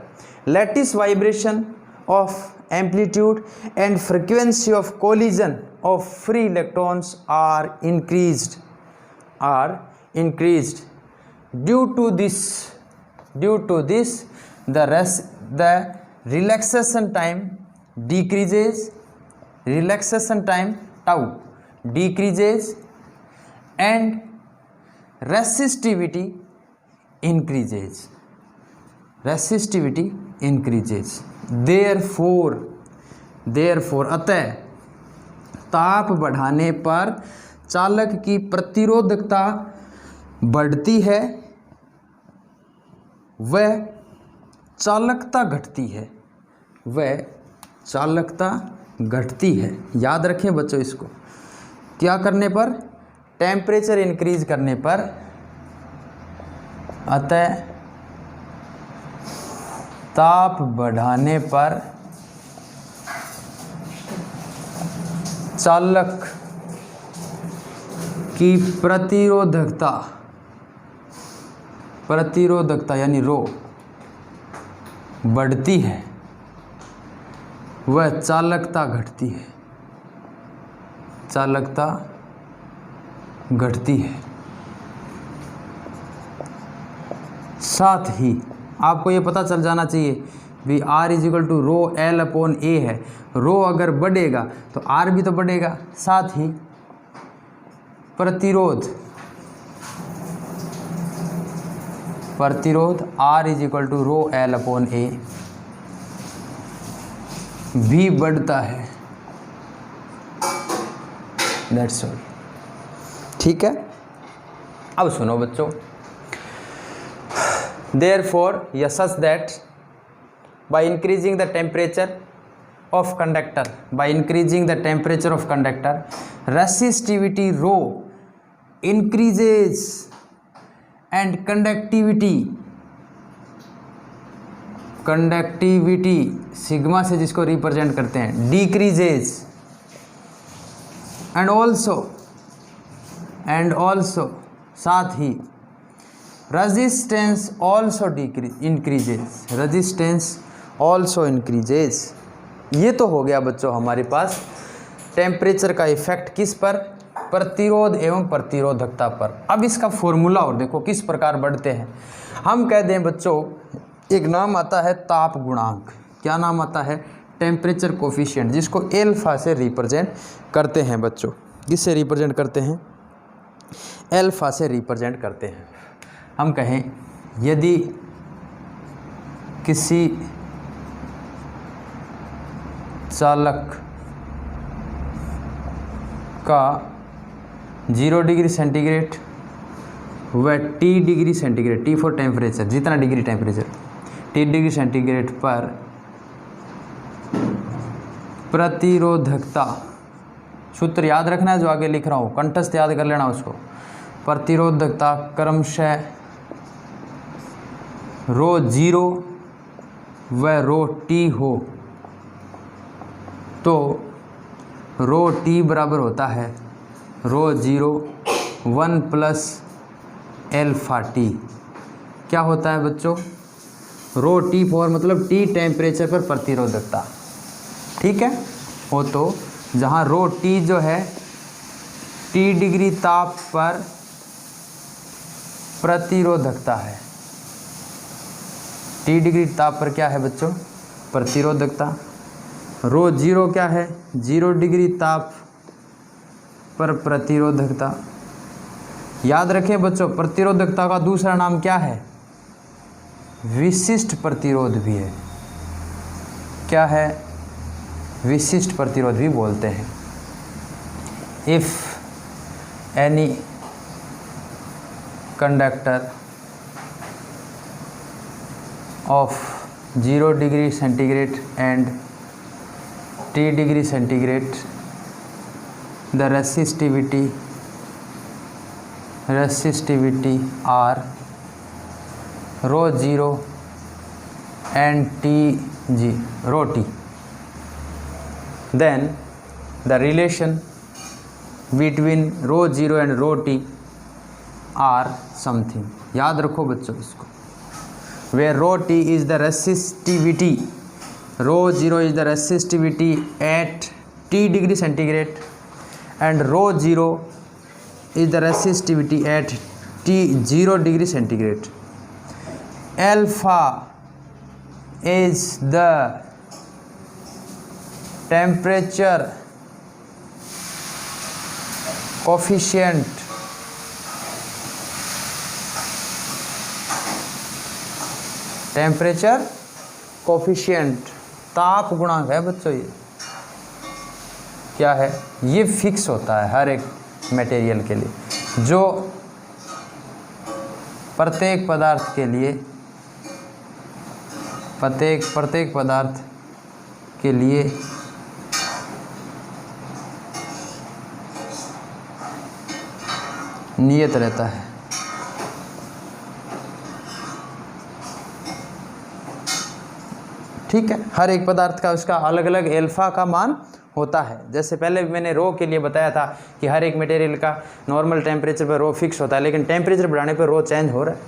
lattice vibration of amplitude and frequency of collision of free electrons are increased. Due to this the relaxation time decreases, relaxation time tau decreases and resistivity increases. Therefore अतः ताप बढ़ाने पर चालक की प्रतिरोधकता बढ़ती है, वह चालकता घटती है। याद रखें बच्चों इसको। क्या करने पर? टेम्परेचर इंक्रीज करने पर। अतः ताप बढ़ाने पर चालक की प्रतिरोधकता यानी रो बढ़ती है, वह चालकता घटती है। साथ ही आपको ये पता चल जाना चाहिए भी R is equal to rho L upon A है। रो अगर बढ़ेगा तो R भी तो बढ़ेगा, साथ ही प्रतिरोध R is equal to rho L upon A भी बढ़ता है। That's all. ठीक है, अब सुनो बच्चों, therefore such that by increasing the temperature of conductor, resistivity rho increases and conductivity sigma से जिसको रिप्रेजेंट करते हैं decreases and also साथ ही resistance also increases। ये तो हो गया बच्चों हमारे पास टेम्परेचर का इफेक्ट किस पर, प्रतिरोध एवं प्रतिरोधकता पर। अब इसका फॉर्मूला और देखो किस प्रकार बढ़ते हैं। हम कह दें बच्चों, एक नाम आता है ताप गुणांक। क्या नाम आता है? टेम्परेचर कोफिशिएंट, जिसको एल्फा से रिप्रेजेंट करते हैं बच्चों। किससे रिप्रेजेंट करते हैं? एल्फा से रिप्रेजेंट करते हैं। हम कहें यदि किसी चालक का 0 डिग्री सेंटीग्रेड व T degree centigrade, T for temperature, जितना degree temperature, T degree centigrade पर प्रतिरोधकता, सूत्र याद रखना है जो आगे लिख रहा हूँ, कंठस्थ याद कर लेना उसको। प्रतिरोधकता क्रमशः रो 0 व रो T हो तो रो T बराबर होता है रो 0 1 प्लस एल्फा T। क्या होता है बच्चों? रो T फॉर मतलब T टेम्परेचर पर प्रतिरोधकता। ठीक है, वो तो जहाँ रो T जो है T डिग्री ताप पर प्रतिरोधकता है। T डिग्री ताप पर क्या है बच्चों? प्रतिरोधकता। रो 0 क्या है? 0 डिग्री ताप पर प्रतिरोधकता। याद रखें बच्चों, प्रतिरोधकता का दूसरा नाम क्या है? विशिष्ट प्रतिरोध भी है। क्या है? विशिष्ट प्रतिरोध भी बोलते हैं। If any conductor of 0 degree centigrade and T degree centigrade, the resistivity are rho 0 and rho T, then the relation between rho 0 and rho T are something। याद रखो बच्चों इसको, where rho T is the resistivity, rho 0 is the resistivity at T degree centigrade and rho 0 is the resistivity at T 0 degree centigrade। Alpha is the temperature coefficient ताप गुणांक है बच्चों। ये क्या है? ये फिक्स होता है हर एक मटेरियल के लिए, जो प्रत्येक पदार्थ के लिए प्रत्येक पदार्थ के लिए नियत रहता है। ठीक है, हर एक पदार्थ का उसका अलग अलग एल्फा का मान होता है। जैसे पहले भी मैंने रो के लिए बताया था कि हर एक मटेरियल का नॉर्मल टेम्परेचर पर रो फिक्स होता है, लेकिन टेम्परेचर बढ़ाने पर रो चेंज हो रहा है।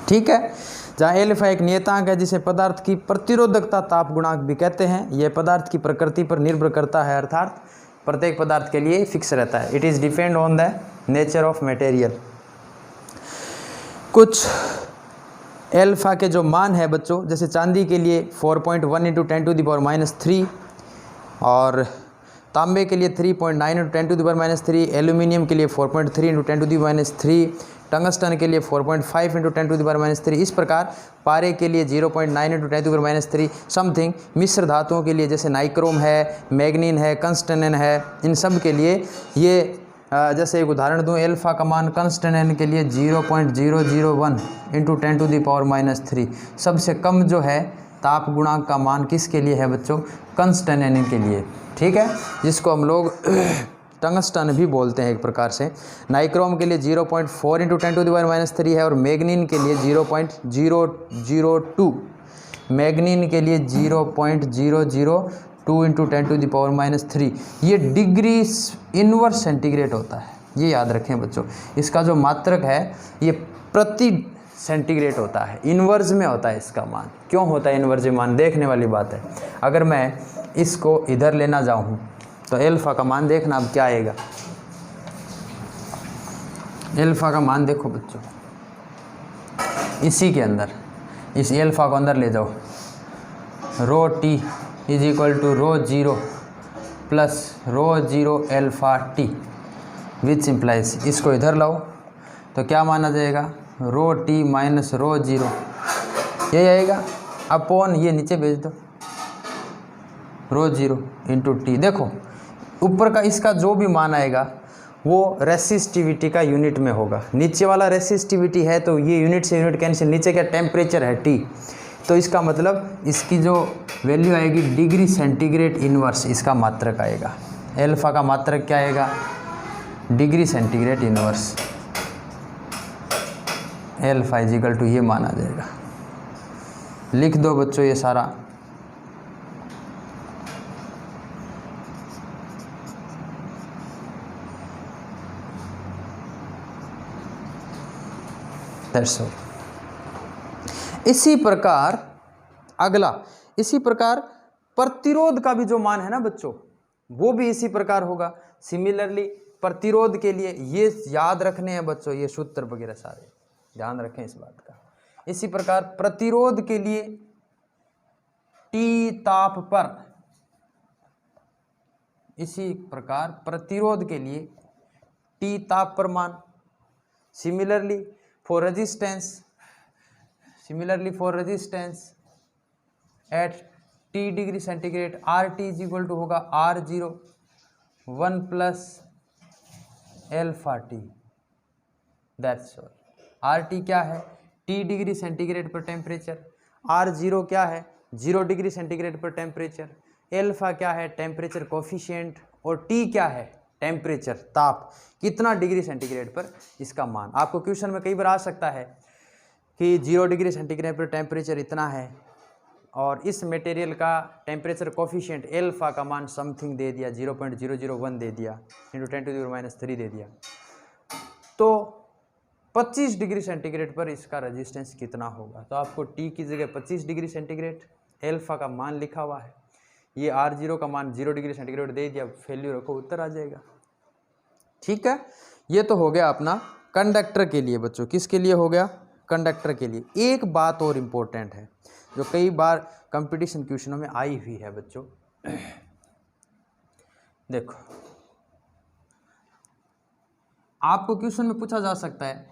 ठीक है, जहाँ एल्फा एक नियतांक है जिसे पदार्थ की प्रतिरोधकता ताप गुणांक भी कहते हैं। यह पदार्थ की प्रकृति पर निर्भर करता है, अर्थात प्रत्येक पदार्थ के लिए फिक्स रहता है। It is depend on the nature of material. कुछ एल्फा के जो मान है बच्चों, जैसे चांदी के लिए 4.1 × 10⁻³ और तांबे के लिए 3.9 × 10⁻³ एल्यूमिनियम के लिए 4.3 × 10⁻³, टंगस्टन के लिए 4.5 × 10⁻³ इस प्रकार पारे के लिए 0.9 × 10⁻³ समथिंग। मिश्र धातुओं के लिए जैसे नाइक्रोम है, मैग्नीन है, कंस्टनन है, इन सब के लिए ये जैसे एक उदाहरण दूं, एल्फा का मान कंस्टनन के लिए 0.001 × 10⁻³ सबसे कम जो है ताप गुणांक का मान किसके लिए है बच्चों? कंस्टनन के लिए, ठीक है, जिसको हम लोग टंगस्टन भी बोलते हैं एक प्रकार से। नाइक्रोम के लिए 0.4 × 10⁻³ है और मैग्नीन के लिए 0.002, मैग्नीन के लिए 0.002 × 10⁻³ ये डिग्री इनवर्स सेंटीग्रेड होता है, ये याद रखें बच्चों। इसका जो मात्रक है ये प्रति सेंटीग्रेड होता है, इनवर्स में होता है इसका मान। क्यों होता है इनवर्स में मान? देखने वाली बात है। अगर मैं इसको इधर लेना जाऊँ तो एल्फा का मान देखना अब क्या आएगा। एल्फा का मान देखो बच्चों, इसी के अंदर, इस एल्फा को अंदर ले जाओ, ρT = ρ0 + ρ0 alpha t which implies, इसको इधर लाओ तो क्या माना जाएगा? ρT - ρ0 यही आएगा अपॉन ये नीचे भेज दो ρ0 × t। देखो ऊपर का इसका जो भी मान आएगा वो रेसिस्टिविटी का यूनिट में होगा। नीचे वाला रेसिस्टिविटी है तो ये यूनिट से यूनिट कैंसिल, नीचे क्या टेम्परेचर है T, तो इसका मतलब इसकी जो वैल्यू आएगी डिग्री सेंटीग्रेड इनवर्स, इसका मात्रक आएगा। एल्फा का मात्रक क्या आएगा? Degree centigrade inverse. एल्फा = ये माना जाएगा। लिख दो बच्चों ये सारा। इसी प्रकार अगला, इसी प्रकार प्रतिरोध का भी जो मान है ना बच्चों, वो भी इसी प्रकार होगा। सिमिलरली प्रतिरोध के लिए ये याद रखने हैं बच्चों, ये सूत्र वगैरह सारे ध्यान रखें इस बात का। इसी प्रकार प्रतिरोध के लिए T ताप पर, इसी प्रकार प्रतिरोध के लिए T ताप पर मान। Similarly for resistance at T degree centigrade RT = होगा R0 1 + alpha T। That's all. RT क्या है? T डिग्री सेंटीग्रेड पर टेम्परेचर। R0 क्या है? 0 डिग्री सेंटीग्रेड पर टेम्परेचर। एल्फा क्या है? Temperature coefficient. और T क्या है? टेम्परेचर, ताप, कितना डिग्री सेंटीग्रेड पर इसका मान। आपको क्वेश्चन में कई बार आ सकता है कि 0 डिग्री सेंटीग्रेड पर टेम्परेचर इतना है और इस मटेरियल का टेम्परेचर कोफिशिएंट एल्फा का मान समथिंग दे दिया, 0.001 दे दिया, × 10⁻³ दे दिया, तो 25 डिग्री सेंटीग्रेड पर इसका रेजिस्टेंस कितना होगा। तो आपको T की जगह 25 डिग्री सेंटीग्रेड एल्फा का मान लिखा हुआ है, ये R0 का मान 0 डिग्री सेंटीग्रेड दे दिया, वैल्यू रखो, उत्तर आ जाएगा। ठीक है, ये तो हो गया अपना कंडक्टर के लिए बच्चों। किसके लिए हो गया? कंडक्टर के लिए। एक बात और इम्पोर्टेंट है जो कई बार कंपटीशन क्वेश्चनों में आई हुई है बच्चों। देखो आपको क्वेश्चन में पूछा जा सकता है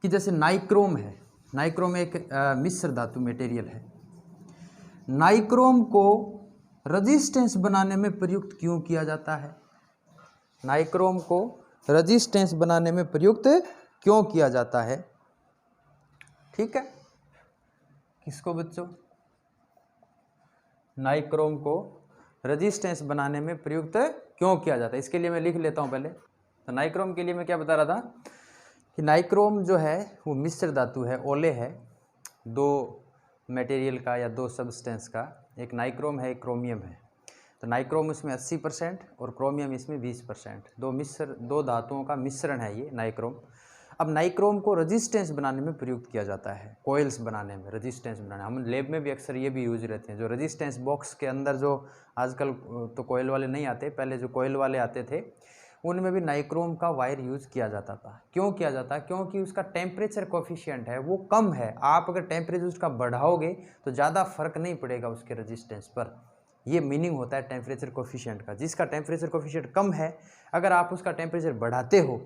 कि जैसे नाइक्रोम है, नाइक्रोम एक मिश्र धातु मटेरियल है, नाइक्रोम को रेजिस्टेंस बनाने में प्रयुक्त क्यों किया जाता है? नाइक्रोम को रेजिस्टेंस बनाने में प्रयुक्त क्यों किया जाता है? ठीक है, किसको बच्चों? नाइक्रोम को रेजिस्टेंस बनाने में प्रयुक्त क्यों किया जाता है? इसके लिए मैं लिख लेता हूं पहले। तो नाइक्रोम के लिए मैं क्या बता रहा था कि नाइक्रोम जो है वो मिश्र धातु है, ओले है, दो मटेरियल का या दो सब्सटेंस का। एक नाइक्रोम है, एक क्रोमियम है। तो नाइक्रोम इसमें 80% और क्रोमियम इसमें 20%, दो धातुओं का मिश्रण है ये नाइक्रोम। अब नाइक्रोम को रेजिस्टेंस बनाने में प्रयुक्त किया जाता है, कोयल्स बनाने में, रेजिस्टेंस बनाने। हम लैब में भी अक्सर ये भी यूज रहते हैं। जो रेजिस्टेंस बॉक्स के अंदर जो आजकल तो कोयल वाले नहीं आते, पहले जो कोयल वाले आते थे उनमें भी नाइक्रोम का वायर यूज किया जाता था। क्यों किया जाता? क्योंकि उसका टेम्परेचर कोफिशिएंट है वो कम है। आप अगर टेम्परेचर उसका बढ़ाओगे तो ज़्यादा फर्क नहीं पड़ेगा उसके रेजिस्टेंस पर। ये मीनिंग होता है टेम्परेचर कोफिशिएंट का। जिसका टेम्परेचर कोफिशिएंट कम है, अगर आप उसका टेम्परेचर बढ़ाते हो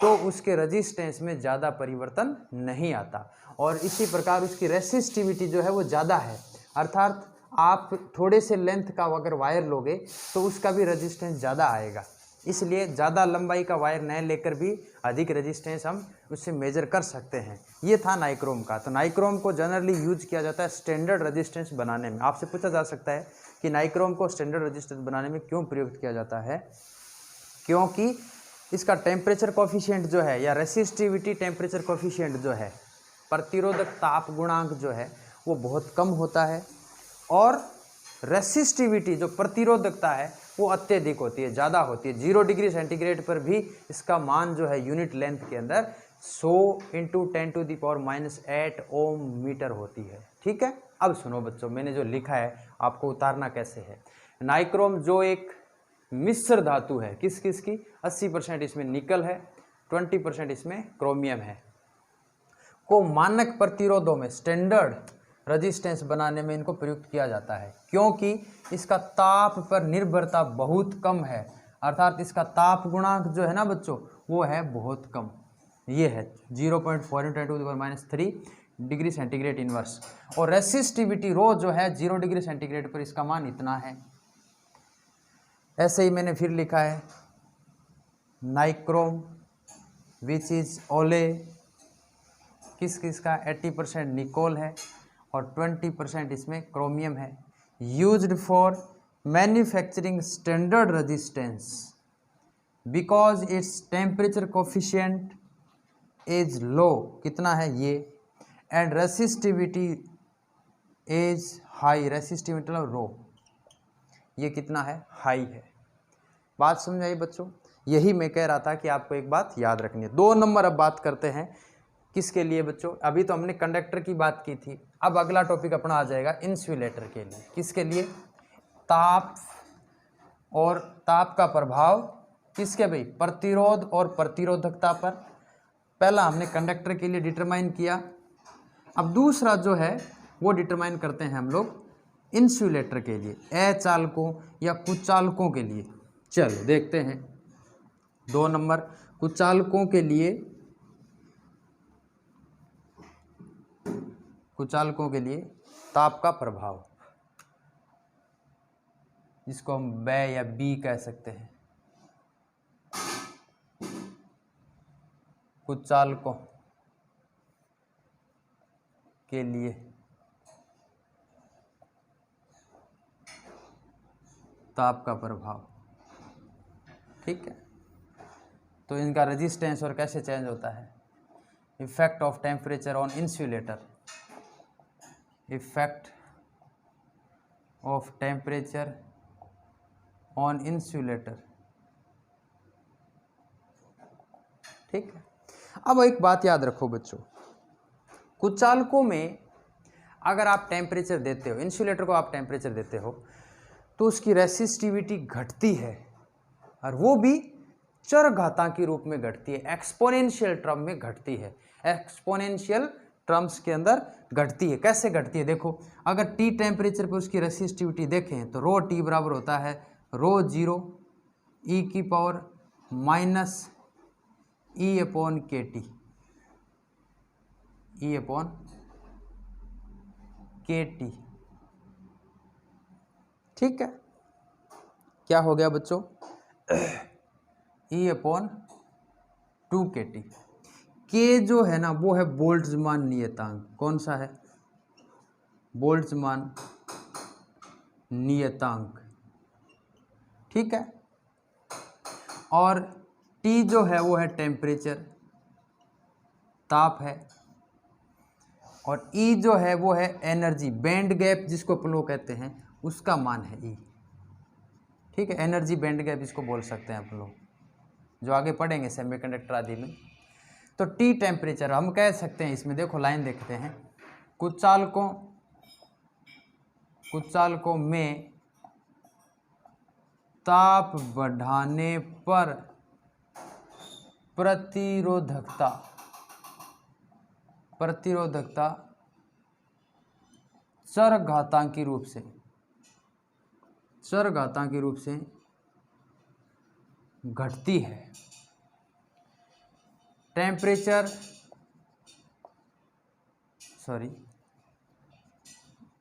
तो उसके रेजिस्टेंस में ज़्यादा परिवर्तन नहीं आता, और इसी प्रकार उसकी रेसिस्टिविटी जो है वो ज़्यादा है। अर्थात आप थोड़े से लेंथ का अगर वायर लोगे तो उसका भी रेजिस्टेंस ज़्यादा आएगा। इसलिए ज़्यादा लंबाई का वायर न लेकर भी अधिक रेजिस्टेंस हम उससे मेजर कर सकते हैं। ये था नाइक्रोम का। तो नाइक्रोम को जनरली यूज किया जाता है स्टैंडर्ड रेजिस्टेंस बनाने में। आपसे पूछा जा सकता है कि नाइक्रोम को स्टैंडर्ड रेजिस्टेंस बनाने में क्यों प्रयुक्त किया जाता है? क्योंकि इसका टेम्परेचर कोफिशिएंट जो है, या रेसिस्टिविटी टेम्परेचर कोफिशिएंट जो है, प्रतिरोधक ताप गुणांक जो है वो बहुत कम होता है, और रेसिस्टिविटी जो प्रतिरोधकता है वो अत्यधिक होती है, ज़्यादा होती है। 0 डिग्री सेंटीग्रेड पर भी इसका मान जो है यूनिट लेंथ के अंदर 100 × 10⁻⁸ ओम मीटर होती है। ठीक है, अब सुनो बच्चों, मैंने जो लिखा है आपको उतारना कैसे है। नाइक्रोम जो एक मिश्र धातु है, किस किस की, 80% इसमें निकल है, 20% इसमें क्रोमियम है, को मानक प्रतिरोधों में स्टैंडर्ड रेजिस्टेंस बनाने में इनको प्रयुक्त किया जाता है, क्योंकि इसका ताप पर निर्भरता बहुत कम है। अर्थात इसका ताप गुणांक जो है ना बच्चों, वो है बहुत कम। ये है 0.4 × 10⁻³ डिग्री सेंटीग्रेड इनवर्स। और रेसिस्टिविटी रो जो है 0 डिग्री सेंटीग्रेड पर इसका मान इतना है। ऐसे ही मैंने फिर लिखा है नाइक्रोम विच इज ओले, किस किस का, 80% निकोल है और 20% इसमें क्रोमियम है, used for manufacturing standard resistance because its temperature coefficient is low, कितना है ये, and resistivity is high, resistivity rho ये कितना है, हाई है। बात समझ आई बच्चों? यही मैं कह रहा था कि आपको एक बात याद रखनी है। 2 नंबर अब बात करते हैं किसके लिए बच्चों? अभी तो हमने कंडक्टर की बात की थी, अब अगला टॉपिक अपना आ जाएगा इंसुलेटर के लिए। किसके लिए? ताप और ताप का प्रभाव किसके भाई? प्रतिरोध और प्रतिरोधकता पर। पहला हमने कंडक्टर के लिए डिटरमाइन किया, अब दूसरा जो है वो डिटरमाइन करते हैं हम लोग इंसुलेटर के लिए, अचालकों या कुचालकों के लिए। चलो देखते हैं 2 नंबर कुचालकों के लिए। कुचालकों के लिए ताप का प्रभाव, जिसको हम बै या बी कह सकते हैं। कुचालकों के लिए ताप का प्रभाव, ठीक है। तो इनका रेजिस्टेंस और कैसे चेंज होता है? Effect of temperature on insulator, effect of temperature on insulator, ठीक है। अब एक बात याद रखो बच्चों, कुचालकों में अगर आप टेम्परेचर देते हो, इंसुलेटर को आप टेम्परेचर देते हो, तो उसकी रेसिस्टिविटी घटती है, और वो भी चरघातांकी रूप में घटती है, एक्सपोनेंशियल टर्म में घटती है, एक्सपोनेंशियल टर्म्स के अंदर घटती है। कैसे घटती है देखो, अगर टी टेम्परेचर पर उसकी रेसिस्टिविटी देखें तो रो टी बराबर होता है ρ0 e⁻⁻ e/kT, ठीक है। क्या हो गया बच्चों? e/2kT। के जो है ना वो है बोल्ट्जमान नियतांक। कौन सा है? बोल्ट्जमान नियतांक, ठीक है। और टी जो है वो है टेम्परेचर, ताप है, और ई जो है वो है एनर्जी, बैंड गैप जिसको अपन लोग कहते हैं, उसका मान है ई, ठीक है। एनर्जी बैंड गैप इसको बोल सकते हैं अपन लोग, जो आगे पढ़ेंगे सेमीकंडक्टर आदि में। तो टी टेम्परेचर हम कह सकते हैं, इसमें देखो लाइन देखते हैं, कुचालकों में ताप बढ़ाने पर प्रतिरोधकता चरघातांकी रूप से चरघातांकी रूप से घटती है। Temperature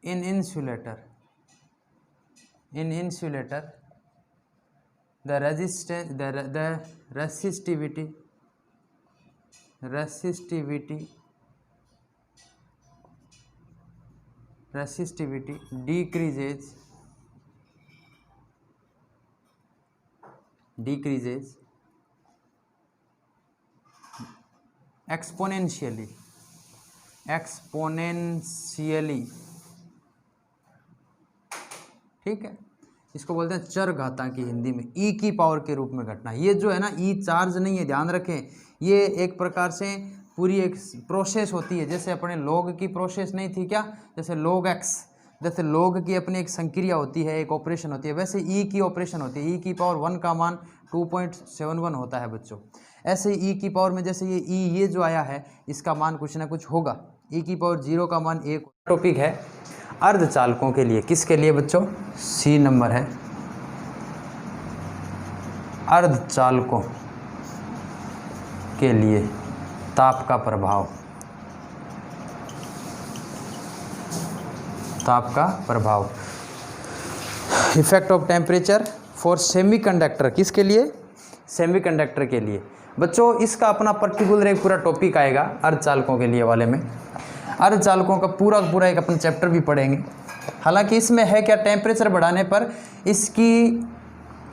in insulator the resistivity decreases exponentially ठीक है। इसको बोलते हैं चरघातांकी हिंदी में, ई की पावर के रूप में घटना। ये जो है ना, ई चार्ज नहीं है, ध्यान रखें। ये एक प्रकार से पूरी एक प्रोसेस होती है। जैसे अपने लॉग की प्रोसेस नहीं थी क्या, जैसे log x, जैसे log की अपनी एक संक्रिया होती है, एक ऑपरेशन होती है, वैसे ई की ऑपरेशन होती है। ई की पावर 1 का मान 2.71 होता है बच्चों। ऐसे ई की पावर में जैसे ये जो आया है, इसका मान कुछ ना कुछ होगा। ई की पावर 0 का मान 1। टॉपिक है अर्धचालकों के लिए। किसके लिए बच्चों? सी नंबर है अर्धचालकों के लिए ताप का प्रभाव। Effect of temperature for semiconductor. किसके लिए? सेमीकंडक्टर के लिए। बच्चों इसका अपना पर्टिकुलर एक पूरा टॉपिक आएगा अर्धचालकों के लिए वाले में। अर्धचालकों का पूरा एक अपन चैप्टर भी पढ़ेंगे। हालांकि इसमें है क्या, टेम्परेचर बढ़ाने पर इसकी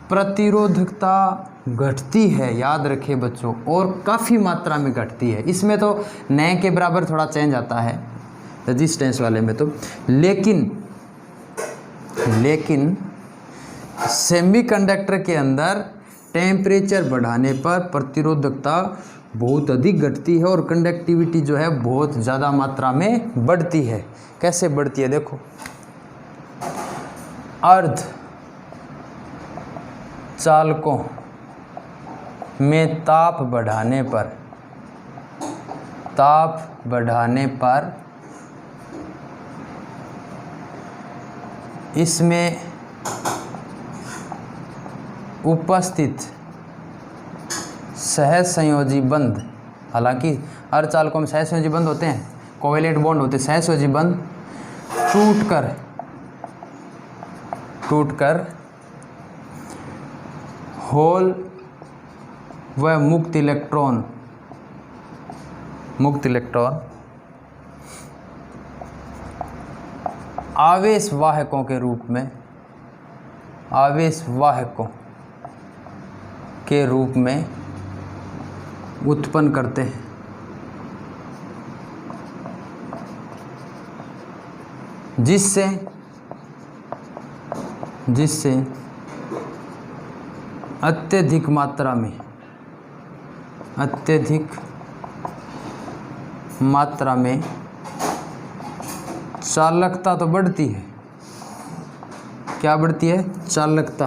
प्रतिरोधकता घटती है, याद रखें बच्चों, और काफ़ी मात्रा में घटती है। इसमें तो नए के बराबर थोड़ा चेंज आता है रेजिस्टेंस वाले में तो, लेकिन सेमीकंडक्टर के अंदर टेम्परेचर बढ़ाने पर प्रतिरोधकता बहुत अधिक घटती है और कंडक्टिविटी जो है बहुत ज़्यादा मात्रा में बढ़ती है। कैसे बढ़ती है देखो, अर्धचालकों में ताप बढ़ाने पर इसमें उपस्थित सहसंयोजी बंध, हालांकि अर्धचालकों में सहसंयोजी बंध होते हैं, कोवेलेंट बॉन्ड होते हैं, सहसंयोजी बंध टूटकर होल व मुक्त इलेक्ट्रॉन आवेशवाहकों के रूप में उत्पन्न करते हैं, जिससे अत्यधिक मात्रा में चालकता तो बढ़ती है। क्या बढ़ती है? चालकता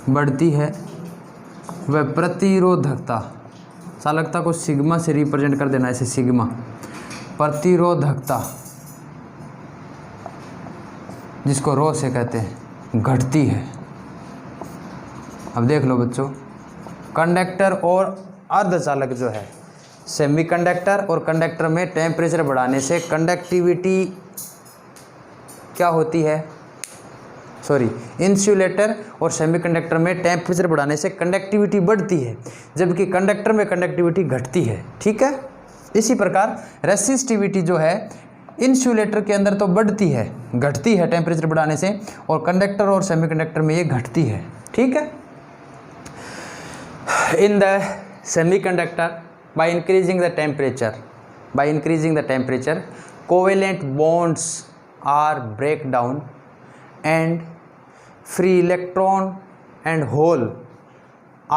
बढ़ती है व प्रतिरोधकता। चालकता को सिग्मा से रिप्रेजेंट कर देना, ऐसे सिग्मा। प्रतिरोधकता जिसको रो से कहते हैं, घटती है। अब देख लो बच्चों, कंडक्टर और अर्धचालक जो है, सेमीकंडक्टर और कंडक्टर में टेम्परेचर बढ़ाने से कंडक्टिविटी क्या होती है, इंसुलेटर और सेमीकंडक्टर में टेम्परेचर बढ़ाने से कंडक्टिविटी बढ़ती है, जबकि कंडक्टर में कंडक्टिविटी घटती है। ठीक है। इसी प्रकार रेसिस्टिविटी जो है इंसुलेटर के अंदर तो बढ़ती है, घटती है टेम्परेचर बढ़ाने से, और कंडक्टर और सेमीकंडक्टर में ये घटती है। ठीक है। In the semiconductor by increasing the temperature covalent bonds are break down and free electron and hole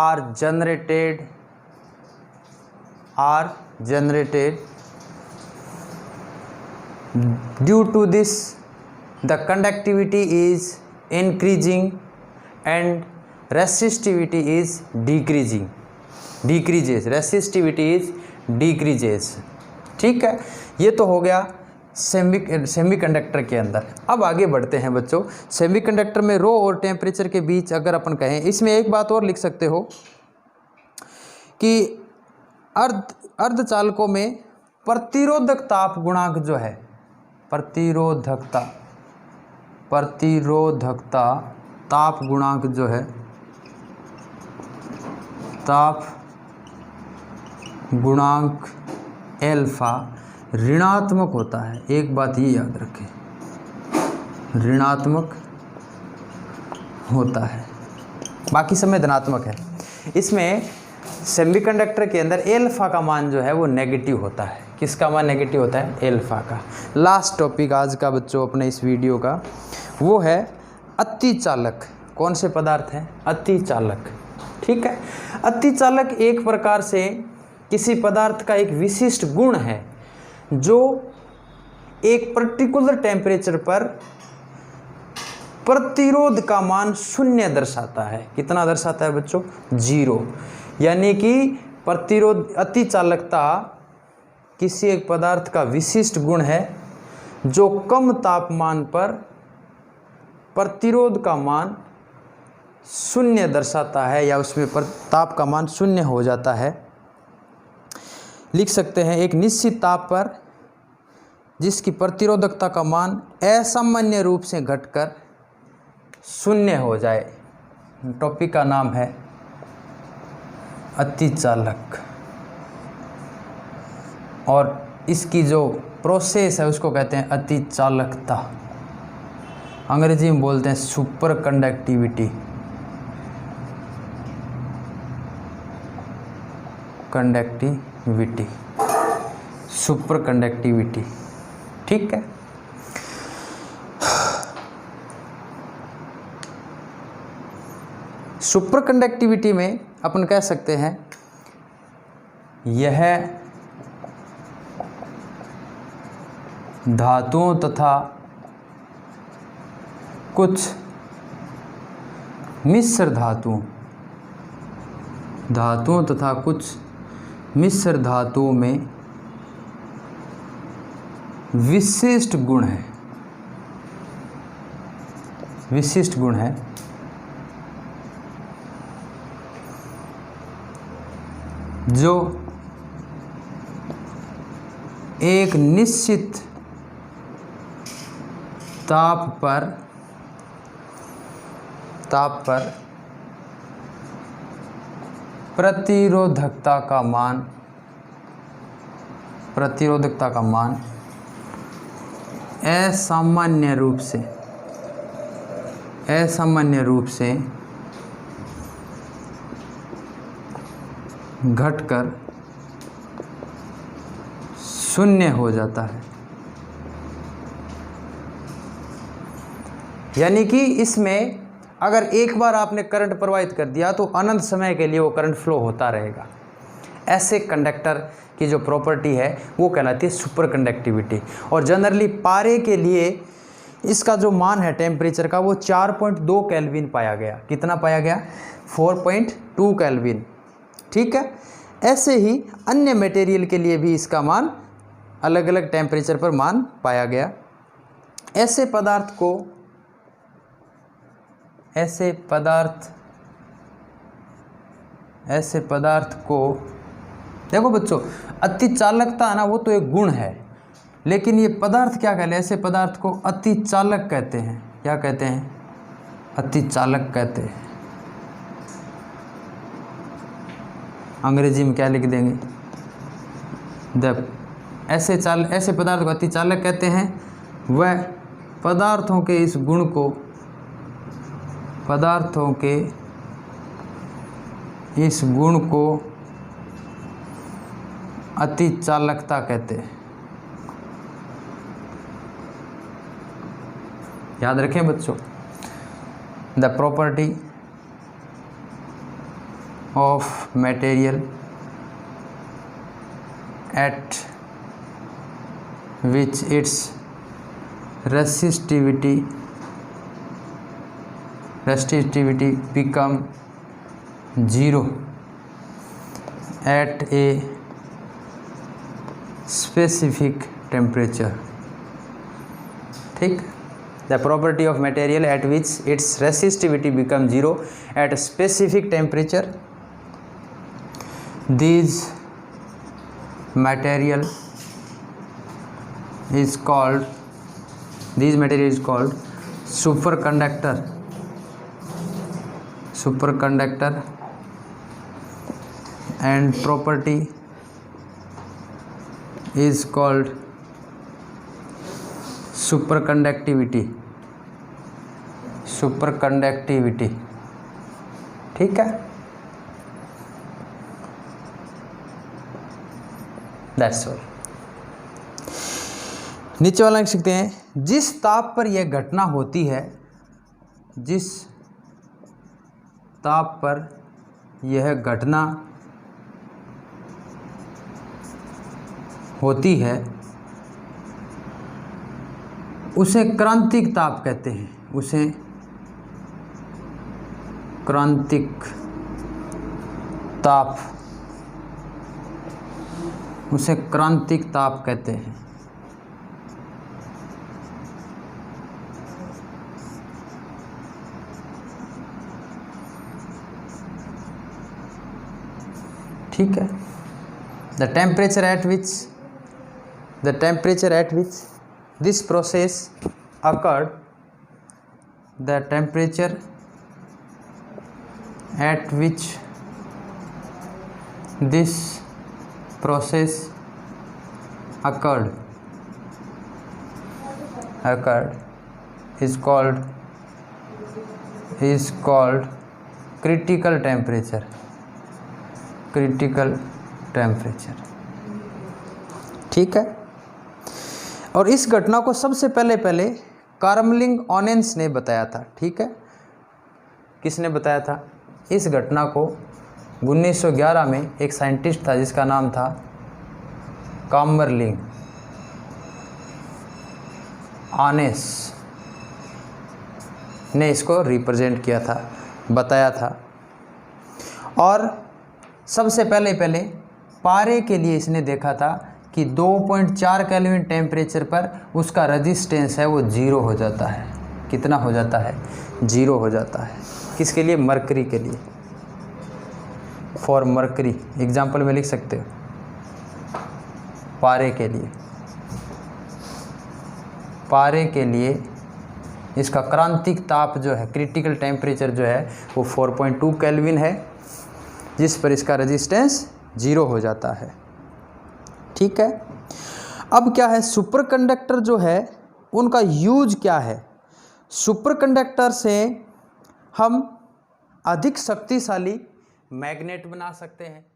are generated due to this the conductivity is increasing and resistivity is decreases। Resistivity is decreases. ठीक है। ये तो हो गया semiconductor के अंदर। अब आगे बढ़ते हैं बच्चों, सेमीकंडक्टर में रो और टेम्परेचर के बीच अगर अपन कहें, इसमें एक बात और लिख सकते हो कि अर्धचालकों में प्रतिरोधक ताप गुणांक जो है, प्रतिरोधकता ताप गुणांक जो है, ताप गुणांक एल्फा ऋणात्मक होता है। एक बात ये याद रखें, ऋणात्मक होता है, बाकी समय धनात्मक है। इसमें सेमीकंडक्टर के अंदर एल्फा का मान जो है वो नेगेटिव होता है। किसका मान नेगेटिव होता है? एल्फा का। लास्ट टॉपिक आज का बच्चों अपने इस वीडियो का वो है अतिचालक। कौन से पदार्थ हैं? अतिचालक। ठीक है, अतिचालक एक प्रकार से किसी पदार्थ का एक विशिष्ट गुण है जो एक पर्टिकुलर टेम्परेचर पर प्रतिरोध का मान 0 दर्शाता है। कितना दर्शाता है बच्चों? 0। यानी कि प्रतिरोध अतिचालकता किसी एक पदार्थ का विशिष्ट गुण है जो कम तापमान पर प्रतिरोध का मान 0 दर्शाता है, या उसमें ताप का मान 0 हो जाता है। लिख सकते हैं एक निश्चित ताप पर जिसकी प्रतिरोधकता का मान असामान्य रूप से घटकर 0 हो जाए। टॉपिक का नाम है अतिचालक, और इसकी जो प्रोसेस है उसको कहते हैं अतिचालकता। अंग्रेजी में बोलते हैं सुपर कंडक्टिविटी। Super conductivity. ठीक है, सुपर कंडक्टिविटी में अपन कह सकते हैं यह धातुओं तथा कुछ मिश्र धातुओं में विशिष्ट गुण है जो एक निश्चित ताप पर प्रतिरोधकता का मान असामान्य रूप से घटकर 0 हो जाता है। यानी कि इसमें अगर एक बार आपने करंट प्रवाहित कर दिया तो अनंत समय के लिए वो करंट फ्लो होता रहेगा। ऐसे कंडक्टर की जो प्रॉपर्टी है वो कहलाती है सुपर कंडक्टिविटी। और जनरली पारे के लिए इसका जो मान है टेम्परेचर का वो 4.2 केल्विन पाया गया। कितना पाया गया? 4.2 केल्विन। ठीक है, ऐसे ही अन्य मटेरियल के लिए भी इसका मान अलग अलग टेम्परेचर पर मान पाया गया। ऐसे पदार्थ को देखो बच्चों, अतिचालकता है ना, वो तो एक गुण है, लेकिन ये पदार्थ क्या कहते हैं? ऐसे पदार्थ को अतिचालक कहते हैं। क्या कहते हैं? अतिचालक कहते हैं। अंग्रेजी में क्या लिख देंगे? ऐसे पदार्थ को अतिचालक कहते हैं। वह पदार्थों के इस गुण को अतिचालकता कहते हैं। याद रखें बच्चों, the property of material at which it's resistivity become 0 at a specific temperature। ठीक। The property of material at which it's resistivity become zero at specific temperature, this material is called superconductor and property is called superconductivity, ठीक है। That's all. नीचे वाला लिख सकते हैं, जिस ताप पर यह घटना होती है, जिस ताप पर यह घटना होती है उसे क्रांतिक ताप कहते हैं, उसे क्रांतिक ताप कहते हैं। ठीक है। The temperature at which this process occurred, the temperature at which this process occurred is called critical temperature, ठीक है। और इस घटना को सबसे पहले कार्मलिंग ऑनेंस ने बताया था, ठीक है। किसने बताया था? इस घटना को 1911 में एक साइंटिस्ट था जिसका नाम था कार्मलिंग ऑनेंस ने इसको रिप्रेजेंट किया था, बताया था। और सबसे पहले पारे के लिए इसने देखा था कि 2.4 केल्विन टेम्परेचर पर उसका रेजिस्टेंस है वो जीरो हो जाता है। कितना हो जाता है? जीरो हो जाता है। किसके लिए? मरकरी के लिए। फॉर मरकरी एग्जाम्पल में लिख सकते हो, पारे के लिए इसका क्रांतिक ताप जो है, क्रिटिकल टेम्परेचर जो है वो 4.2 केल्विन है, जिस पर इसका रेजिस्टेंस जीरो हो जाता है, ठीक है। अब क्या है, सुपर कंडक्टर जो है उनका यूज क्या है? सुपर कंडक्टर से हम अधिक शक्तिशाली मैग्नेट बना सकते हैं।